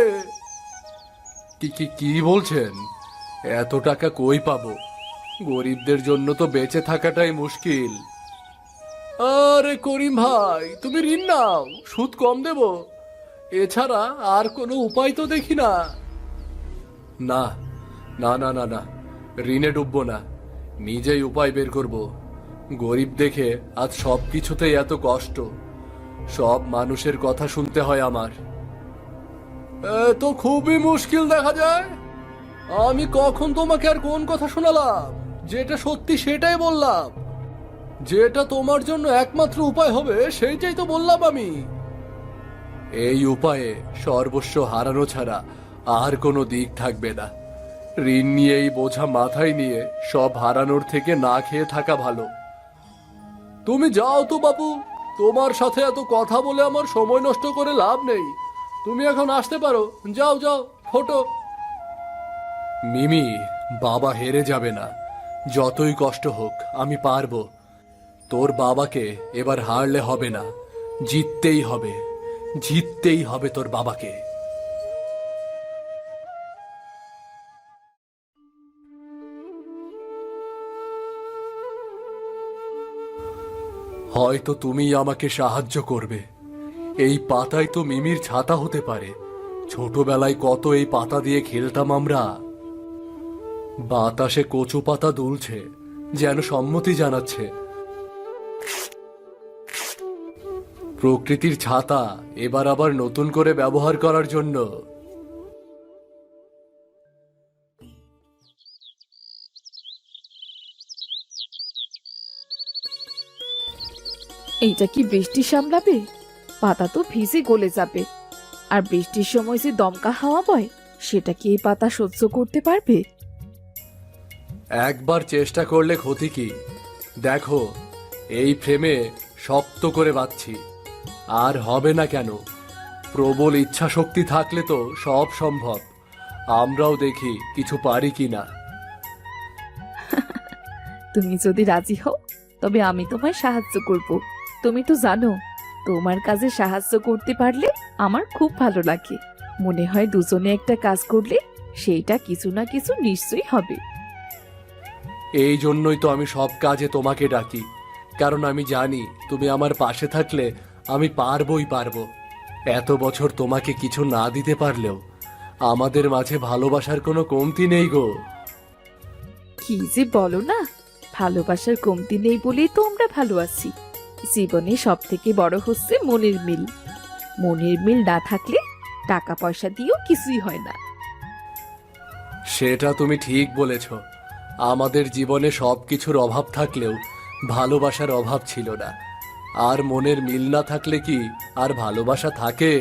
কি কি কি বলছেন? এত টাকা কই পাবো? গরিবদের জন্য তো বেঁচে থাকাটাই মুশকিল। আরে করিম ভাই, তুমি ঋণ নাও, সুদ কম দেব। এছাড়া আর কোনো উপায় তো দেখি না। না না না না না, ঋণে ডুববো না, নিজেই উপায় বের করব। গরিব দেখে আজ সব কিছুতেই এত কষ্ট। সব মানুষের কথা শুনতে হয় আমার। তো খুবই মুশকিল দেখা যায়। আমি কখন তোমাকে আর কোন কথা শোনালাম? যেটা সত্যি সেটাই বললাম। যেটা তোমার জন্য একমাত্র উপায় হবে সেইটাই তো বললাম আমি। এই উপায়ে সর্বস্ব হারানো ছাড়া আর কোনো দিক থাকবে না। ঋণ নিয়ে এই বোঝা মাথায় নিয়ে সব হারানোর থেকে না খেয়ে থাকা ভালো। তুমি যাও তো বাবু, তোমার সাথে এত কথা বলে আমার সময় নষ্ট করে লাভ নেই। তুমি এখন আসতে পারো, যাও যাও, ফটো। মিমি, বাবা হেরে যাবে না, যতই কষ্ট হোক আমি পারবো। তোর বাবাকে এবার হারলে হবে না, জিততেই হবে, জিততেই হবে তোর বাবাকে। হয়তো তুমি আমাকে সাহায্য করবে। এই পাতাই তো মিমির ছাতা হতে পারে। ছোটবেলায় কত এই পাতা দিয়ে খেলতাম আমরা। বাতাসে কচু পাতা দুলছে, যেন সম্মতি জানাচ্ছে। প্রকৃতির ছাতা এবার আবার নতুন করে ব্যবহার করার জন্য। এইটা কি বৃষ্টি সামলাবে? পাতা তো ভিজে গলে যাবে। আর বৃষ্টির সময় যে দমকা হাওয়া বয়, সেটা কি এই পাতা সহ্য করতে পারবে? একবার চেষ্টা করলে ক্ষতি কি? দেখো, এই ফ্রেমে শক্ত করে বাঁধছি। আর হবে না কেন? প্রবল ইচ্ছা শক্তি থাকলে তো সব সম্ভব। আমরাও দেখি কিছু পারি কিনা। তুমি যদি রাজি হও তবে আমি তোমায় সাহায্য করব। তুমি তো জানো, তোমার কাজে সাহায্য করতে পারলে আমার খুব ভালো লাগে। মনে হয় দুজনে একটা কাজ করলে সেইটা কিছু না কিছু নিশ্চয়ই হবে। এই জন্যই তো আমি সব কাজে তোমাকে ডাকি, কারণ আমি জানি তুমি আমার পাশে থাকলে আমি পারবোই পারবো। এত বছর তোমাকে কিছু না দিতে পারলেও আমাদের মাঝে ভালোবাসার কোনো কমতি নেই গো। কি যে বলো না, ভালোবাসার কমতি নেই বলেই তো আমরা ভালো আছি। জীবনে সব থেকে বড় হচ্ছে মনের মিল। মনের মিল না থাকলে টাকা পয়সা দিয়েও কিছুই হয় না। সেটা তুমি ঠিক বলেছ। আমাদের জীবনে সবকিছুর অভাব থাকলেও ভালোবাসার অভাব ছিল না। আর মনের মিল না থাকলে কি আর ভালোবাসা থাকে?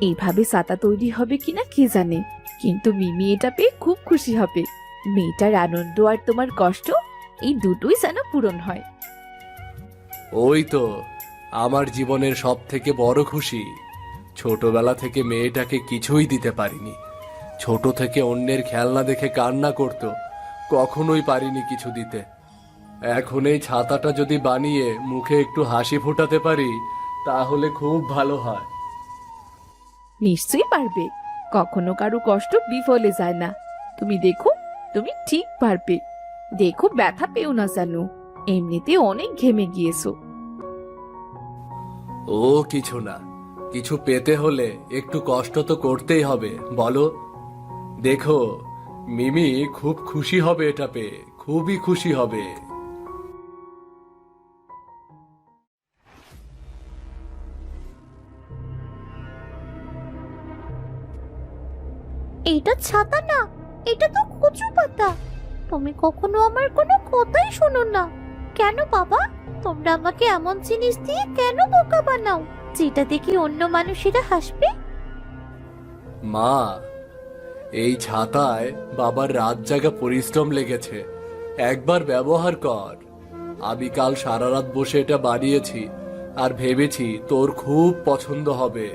এইভাবে ছাতা তৈরি হবে কিনা কে জানে, কিন্তু মিমি এটা পেয়ে খুব খুশি হবে। মেয়েটার আনন্দ আর তোমার কষ্ট, এই দুটোই যেন পূরণ হয়। ওই তো আমার জীবনের সব থেকে বড় খুশি। ছোটবেলা থেকে মেয়েটাকে কিছুই দিতে পারিনি। ছোট থেকে অন্যের খেলনা দেখে কান্না করত, কখনোই পারিনি কিছু দিতে। এখন এই ছাতাটা যদি বানিয়ে মুখে একটু হাসি ফোটাতে পারি তাহলে খুব ভালো হয়। নিশ্চয়ই পারবে। কখনো কারো কষ্ট বিফলে যায় না। তুমি দেখো, তুমি ঠিক পারবে। দেখো, ব্যথা পেও না জানো, এমনিতে অনেক ঘেমে গিয়েছো। ও কিছু না, কিছু পেতে হলে একটু কষ্ট তো করতেই হবে বলো। দেখো, মিমি খুব খুশি হবে এটা পেয়ে, খুবই খুশি হবে। এটা ছাতা না, এটা তো কচু পাতা। তুমি কখনো আমার কোনো কথাই শোনো না। কেন বাবা, তোমরা আমাকে এমন জিনিস দিয়ে কেন বোকা বানাও যেটা দেখে অন্য মানুষেরা হাসবে? মা, এই ছাতায় বাবার রাত জাগা পরিশ্রম লেগেছে, একবার ব্যবহার কর। আমি কাল সারা রাত বসে এটা বানিয়েছি আর ভেবেছি তোর খুব পছন্দ হবে।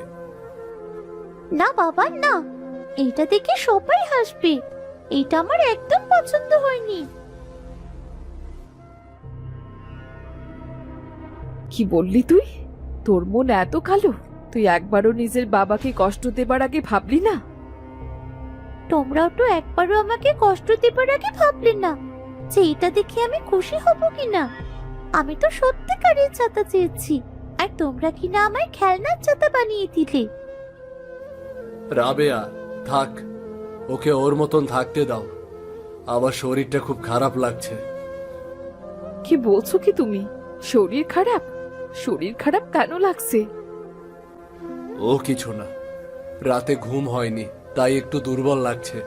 না বাবা না, এইটা দেখে সবাই হাসবে। এটা আমার একদম পছন্দ হয়নি। কি বললি তুই? তোর মন এত কালো, তুই একবারও নিজের বাবাকে কষ্ট দেবার আগে ভাবলি না? তোমরাও তো একবারও আমাকে কষ্ট দেবার আগে ভাবলে না যে এটা দেখে আমি খুশি হব কিনা। আমি তো সত্যিকারের ছাতা চেয়েছি, আর তোমরা কিনা আমায় খেলনার ছাতা বানিয়ে দিলে। রাবেয়া, থাক, ওকে ওর মতন থাকতে দাও। আমার শরীরটা খুব খারাপ লাগছে। কি বলছো কি তুমি? শরীর খারাপ? শরীর খারাপ কেন লাগছে? ও কিছু না, রাতে ঘুম হয়নি তাই একটু দুর্বল লাগছে।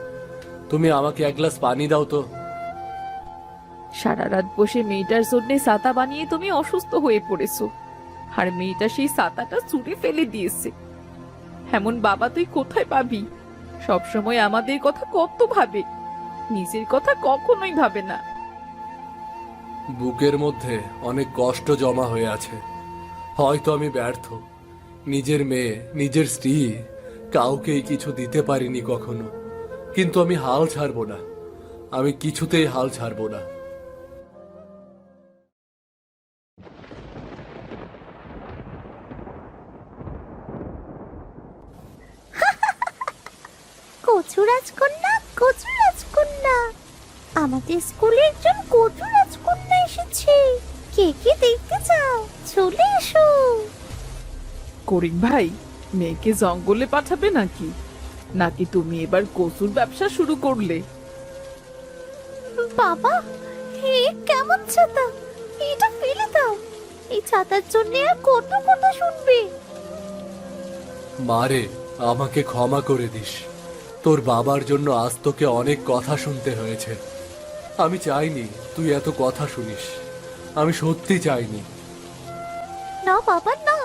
তুমি আমাকে এক গ্লাস পানি দাও তো। সারা রাত বসে মেয়েটার জন্য ছাতা বানিয়ে তুমি অসুস্থ হয়ে পড়েছো, আর মেয়েটা সেই ছাতাটা ছুঁড়ে ফেলে দিয়েছে। এমন বাবা তুই কোথায় পাবি? সবসময় আমাদের কথা কত ভাবে, নিজের কথা কখনোই ভাবে না। বুকের মধ্যে অনেক কষ্ট জমা হয়ে আছে। হয়তো আমি ব্যর্থ, নিজের মেয়ে, নিজের স্ত্রী, কাউকেই কিছু দিতে পারিনি কখনো। কিন্তু আমি হাল ছাড়বো না, আমি কিছুতেই হাল ছাড়বো না। কচু রাজকন্যা, কচু রাজকন্যা, আমাদের স্কুলে একজন কচু রাজকন্যা এসেছে। কে কে দেখতে চাও? চলে এসো। করিম ভাই, মেয়েকে জঙ্গলে পাঠাবে নাকি? নাকি তুমি এবার কচুর ব্যবসা শুরু করলে? বাবা, হে কেমন ছাতা, এটা ফেলে দাও। এই ছাতার জন্য আর কত কথা শুনবে। মারে, আমাকে ক্ষমা করে দিস। তোর বাবার জন্য আজ তোকে অনেক কথা শুনতে হয়েছে। আমি চাইনি তুই এত কথা শুনিস, আমি সত্যি চাইনি। না বাবা না,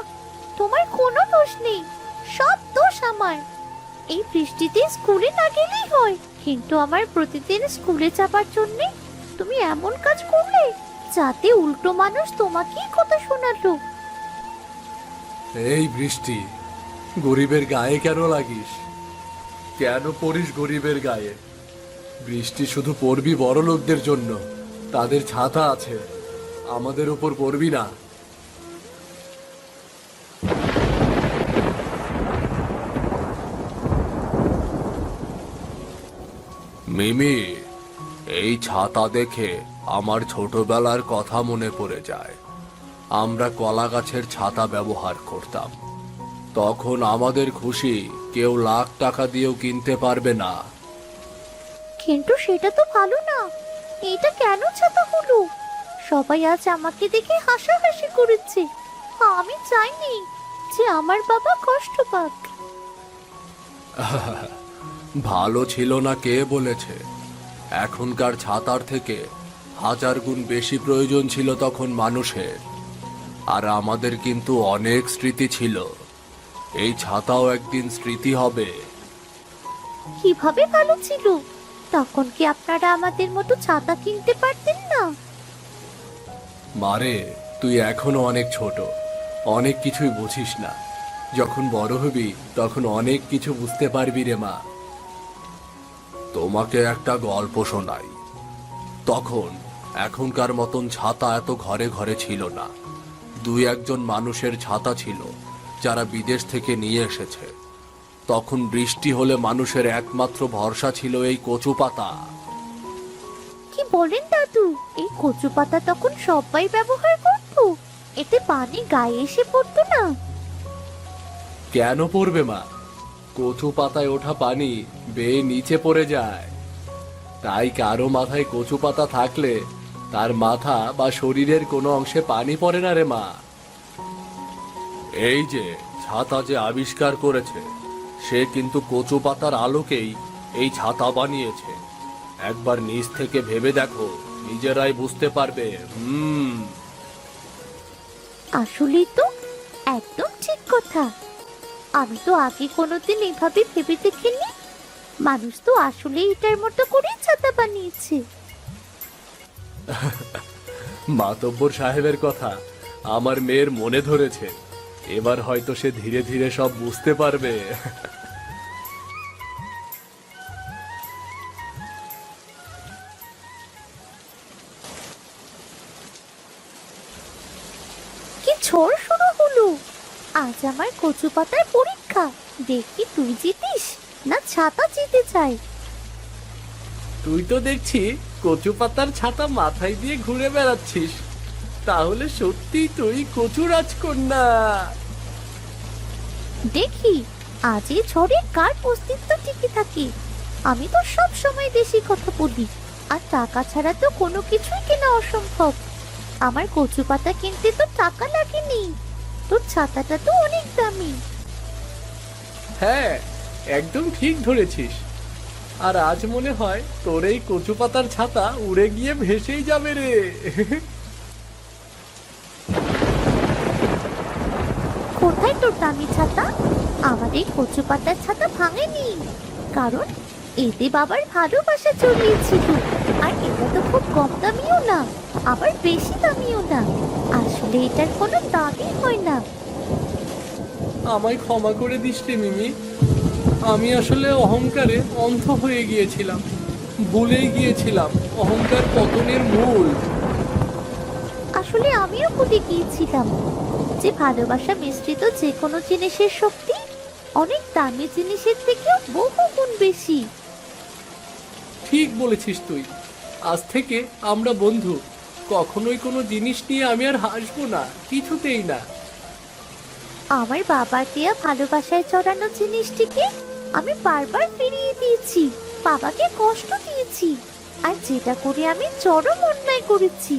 তোমার কোনো দোষ নেই, সব দোষ আমার। এই বৃষ্টিতে স্কুলে না গেলেই হয়, কিন্তু আমার প্রতিদিন স্কুলে যাবার জন্য তুমি এমন কাজ করলে যাতে উল্টো মানুষ তোমাকেই কথা শোনালো। এই বৃষ্টি, গরিবের গায়ে কেন লাগিস? কেন পড়িস গরিবের গায়ে? বৃষ্টি শুধু পড়বি বড় লোকদের জন্য, তাদের ছাতা আছে, আমাদের উপর পড়বি না। মিমি, এই ছাতা দেখে আমার ছোটবেলার কথা মনে পড়ে যায়। আমরা কলা গাছের ছাতা ব্যবহার করতাম। তখন আমাদের খুশি কেউ লাখ টাকা দিয়েও কিনতে পারবে না। কিন্তু সেটা তো ভালো না। এটা কেন ছাতা হলো? সবাই আজ আমাকে দেখে হাসাহাসি করেছে। আমি চাইনি যে আমার বাবা কষ্ট পাক। ভালো ছিল না কে বলেছে? এখনকার ছাতার থেকে 1000 গুণ বেশি প্রয়োজন ছিল তখন মানুষের। আর আমাদের কিন্তু অনেক স্মৃতি ছিল। এই ছাতাও একদিন স্মৃতি হবে। কিভাবে ভালো ছিল? তখন কি আপনারা আমাদের মতো ছাতা কিনতে পারতেন না? মারে, তুই এখনো অনেক ছোট, অনেক কিছুই বুঝিস না। যখন বড় হবি তখন অনেক কিছু বুঝতে পারবি রে মা। তোমাকে একটা গল্প শোনাই। তখন এখনকার মতন ছাতা এত ঘরে ঘরে ছিল না। 2-1 জন মানুষের ছাতা ছিল যারা বিদেশ থেকে নিয়ে এসেছে। তখন বৃষ্টি হলে মানুষের একমাত্র ভরসা ছিল এই কচু পাতা। কি বলেন দাদু, এই কচু পাতা তখন সবাই ব্যবহার করতো? এতে পানি গায়ে এসে পড়তো না? কেন পড়বে মা? কচু পাতায় ওঠা পানি বেয়ে নিচে পড়ে যায়। তাই কারো মাথায় কচু পাতা থাকলে তার মাথা বা শরীরের কোনো অংশে পানি পড়ে না রে মা। এই যে ছাতা যে আবিষ্কার করেছে, সে কিন্তু কচু পাতার আলোকেই এই ছাতা বানিয়েছে। একবার নিচ থেকে ভেবে দেখো, নিজেরাই বুঝতে পারবে। আসলেই তো, একদম ঠিক কথা। আমি তো আগে কোনোদিন এভাবে ভেবে দেখিনি। মানুষ তো আসলে এটার মতো করে ছাতা বানিয়েছে। মাতব্বর সাহেবের কথা আমার মেয়ের মনে ধরেছে। এবার হয়তো সে ধীরে ধীরে সব বুঝতে পারবে। কি ঝড় শুরু হলো! আজ আমার কচু পাতার পরীক্ষা। দেখি তুই জিতিস না ছাতা জিতে যায়। তুই তো দেখছি কচু পাতার ছাতা মাথায় দিয়ে ঘুরে বেড়াচ্ছিস। তাহলে সত্যি তুই কচু রাজকন্যা। দেখি আজ এই ঝড়ে কার অস্তিত্ব টিকে থাকে। আমি তো সব সময় বেশি কথা বলি, আর টাকা ছাড়া তো কোনো কিছুই কেনা অসম্ভব। আমার কচু পাতা কিনতে তো টাকা লাগেনি। তোর ছাতাটা তো অনেক দামি। হ্যাঁ, একদম ঠিক ধরেছিস। আর আজ মনে হয় তোর এই কচু পাতার ছাতা উড়ে গিয়ে ভেসেই যাবে রে। কোথায় তোর দামি ছাতা? আমার এই কচু পাতার ছাতা ভাঙেনি, কারণ এতে বাবার ভালোবাসা জড়িয়েছিল। আর এটা তো খুব কম দামিও না, আবার বেশি দামিও না। আসলে এটার কোনো দামই হয় না। আমায় ক্ষমা করে দিস রে মিমি। আমি আসলে অহংকারে অন্ধ হয়ে গিয়েছিলাম। ভুলেই গিয়েছিলাম অহংকার পতনের মূল। আসলে আমিও ভুলে গিয়েছিলাম যে ভালোবাসা মিশ্রিত যে কোনো জিনিসের শক্তি অনেক দামি জিনিসের থেকেও বহু গুণ বেশি। ঠিক বলেছিস তুই। আজ থেকে আমরা বন্ধু। কখনোই কোনো জিনিস নিয়ে আমি আর হাসবো না, কিছুতেই না। আমার বাবার দেয়া ভালোবাসায় চড়ানো জিনিসটিকে আমি বারবার ফিরিয়ে দিয়েছি, বাবাকে কষ্ট দিয়েছি, আর যেটা করে আমি চরম অন্যায় করেছি।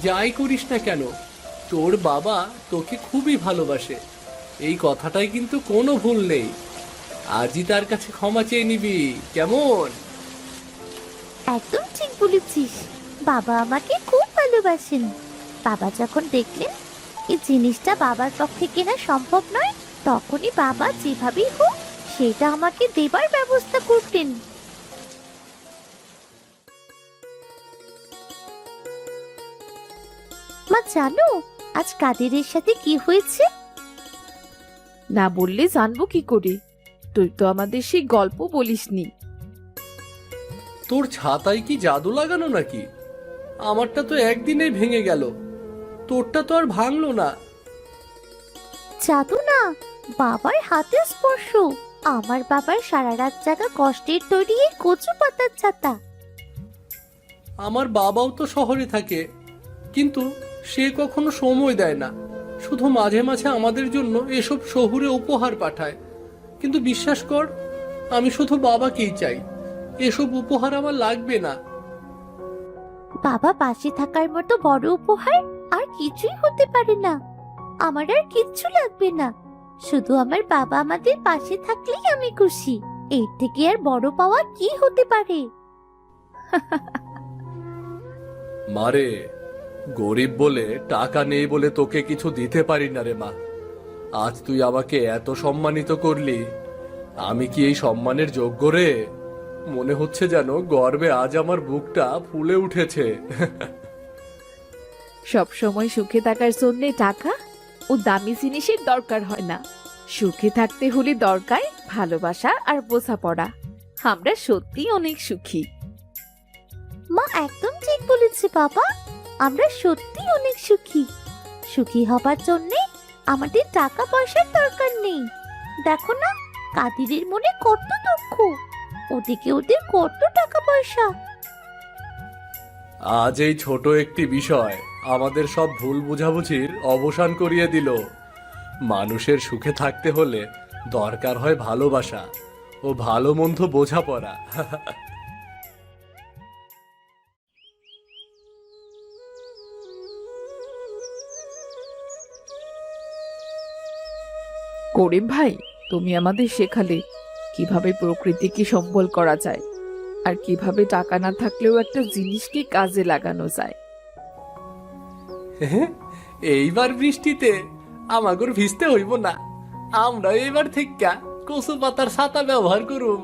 যাই করিস না কেন, তোর বাবা তোকে খুবই ভালোবাসে। এই কথাটাই কিন্তু কোনো ভুল নেই। আজই তার কাছে ক্ষমা চেয়ে নিবি, কেমন? একদম ঠিক বলেছিস। বাবা আমাকে খুব ভালোবাসেন। বাবা যখন দেখলেন এই জিনিসটা বাবার পক্ষে কেনা সম্ভব নয়, তখনই বাবা যেভাবেই হোক সেটা আমাকে দেবার ব্যবস্থা করতেন। মা জানো আজ কাদেরের সাথে কি হয়েছে? না বললে জানবো কি করে? তুই তো আমাদের সেই গল্প বলিসনি। তোর ছাতায় কি জাদু লাগানো নাকি? আমারটা তো একদিনেই ভেঙে গেল, তোরটা তো আর ভাঙলো না। জাদু না, বাবার হাতের স্পর্শ। আমার বাবার সারা রাত জাগা কষ্টের তৈরি এই কচু পাতার ছাতা। আমার বাবাও তো শহরে থাকে, কিন্তু সে কখনো সময় দেয় না। শুধু মাঝে মাঝে আমাদের জন্য এসব শহুরে উপহার পাঠায়। কিন্তু বিশ্বাস কর, আমি শুধু বাবাকেই চাই। এসব উপহার আমার লাগবে না। বাবা পাশে থাকার মতো বড় উপহার আর কিছুই হতে পারে না। আমার আর কিচ্ছু লাগবে না। শুধু আমার বাবা আমাদের পাশে থাকলেই আমি খুশি। এর থেকে আর বড় পাওয়া কি হতে পারে? মারে, গরিব বলে, টাকা নেই বলে তোকে কিছু দিতে পারি না রে মা। আজ তুই আমাকে এত সম্মানিত করলি, আমি কি এই সম্মানের যোগ্য রে? মনে হচ্ছে যেন গর্বে আজ আমার বুকটা ফুলে উঠেছে। সব সময় সুখে থাকার জন্য টাকা ও দামি জিনিসের দরকার হয় না। সুখে থাকতে হলে দরকার ভালোবাসা আর বোঝাপড়া। আমরা সত্যি অনেক সুখী। মা একদম ঠিক বলেছে বাবা। আমরা সত্যি অনেক সুখী। সুখী হবার জন্য আমাদের টাকা পয়সার দরকার নেই। দেখো না, কাদিরের মনে কত দুঃখ, ওদিকে ওদের কত টাকা পয়সা। আজ এই ছোট একটি বিষয় আমাদের সব ভুল বোঝাবুঝির অবসান করিয়ে দিল। মানুষের সুখে থাকতে হলে দরকার হয় ভালোবাসা ও ভালো মন্দ বোঝাপড়া। করিম ভাই, তুমি আমাদের শেখালে কিভাবে প্রকৃতিকে সম্বল করা যায়, আর কিভাবে টাকা না থাকলেও একটা জিনিসকে কাজে লাগানো যায়। এইবার বৃষ্টিতে আমাগর ভিজতে হইব না। আমরা এইবার থেকে কচু পাতার ছাতা ব্যবহার করুম।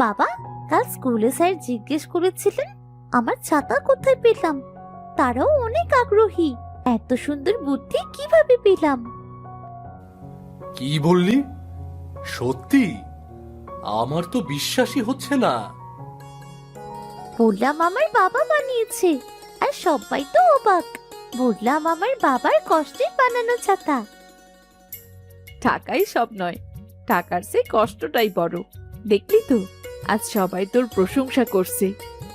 বাবা, কাল স্কুলে স্যার জিজ্ঞেস করেছিলেন আমার ছাতা কোথায় পেলাম। তারাও অনেক আগ্রহী, এত সুন্দর বুদ্ধি কিভাবে পেলাম। কি বললি? সত্যি? আমার তো বিশ্বাসই হচ্ছে না। বললাম আমার বাবা বানিয়েছে, আর সবাই তো অবাক। বললাম আমার বাবার কষ্টে বানানো ছাতা। টাকাই সব নয়, টাকার চেয়ে কষ্টটাই বড়। দেখলি তো, আজ সবাই তোর প্রশংসা করছে,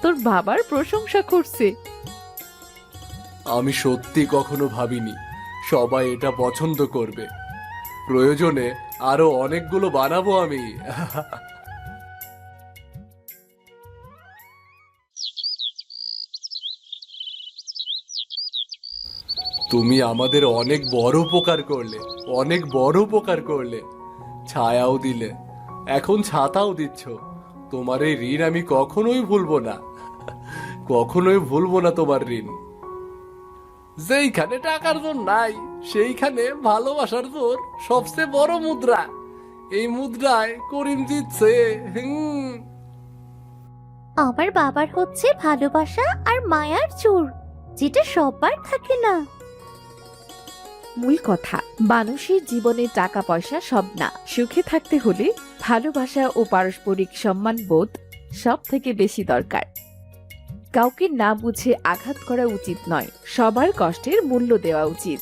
তোর বাবার প্রশংসা করছে। আমি সত্যি কখনো ভাবিনি সবাই এটা পছন্দ করবে। প্রয়োজনে আরো অনেকগুলো বানাবো আমি। তুমি আমাদের অনেক বড় উপকার করলে, অনেক বড় উপকার করলে। ছায়াও দিলে, এখন ছাতাও দিচ্ছ। তোমার এই ঋণ আমি কখনোই ভুলবো না, কখনোই ভুলবো না তোমার ঋণ। যেইখানে টাকার জোর নাই, সেইখানে ভালোবাসার জোর সবচেয়ে বড় মুদ্রা। এই মুদ্রায় করিম জিতছে। আমার বাবার হচ্ছে ভালোবাসা আর মায়ার জোর, যেটা সবার থাকে না। মূল কথা, মানুষের জীবনে টাকা পয়সা সব না। সুখে থাকতে হলে ভালোবাসা ও পারস্পরিক সম্মান বোধ সব থেকে বেশি দরকার। কাউকে না বুঝে আঘাত করা উচিত নয়, সবার কষ্টের মূল্য দেওয়া উচিত।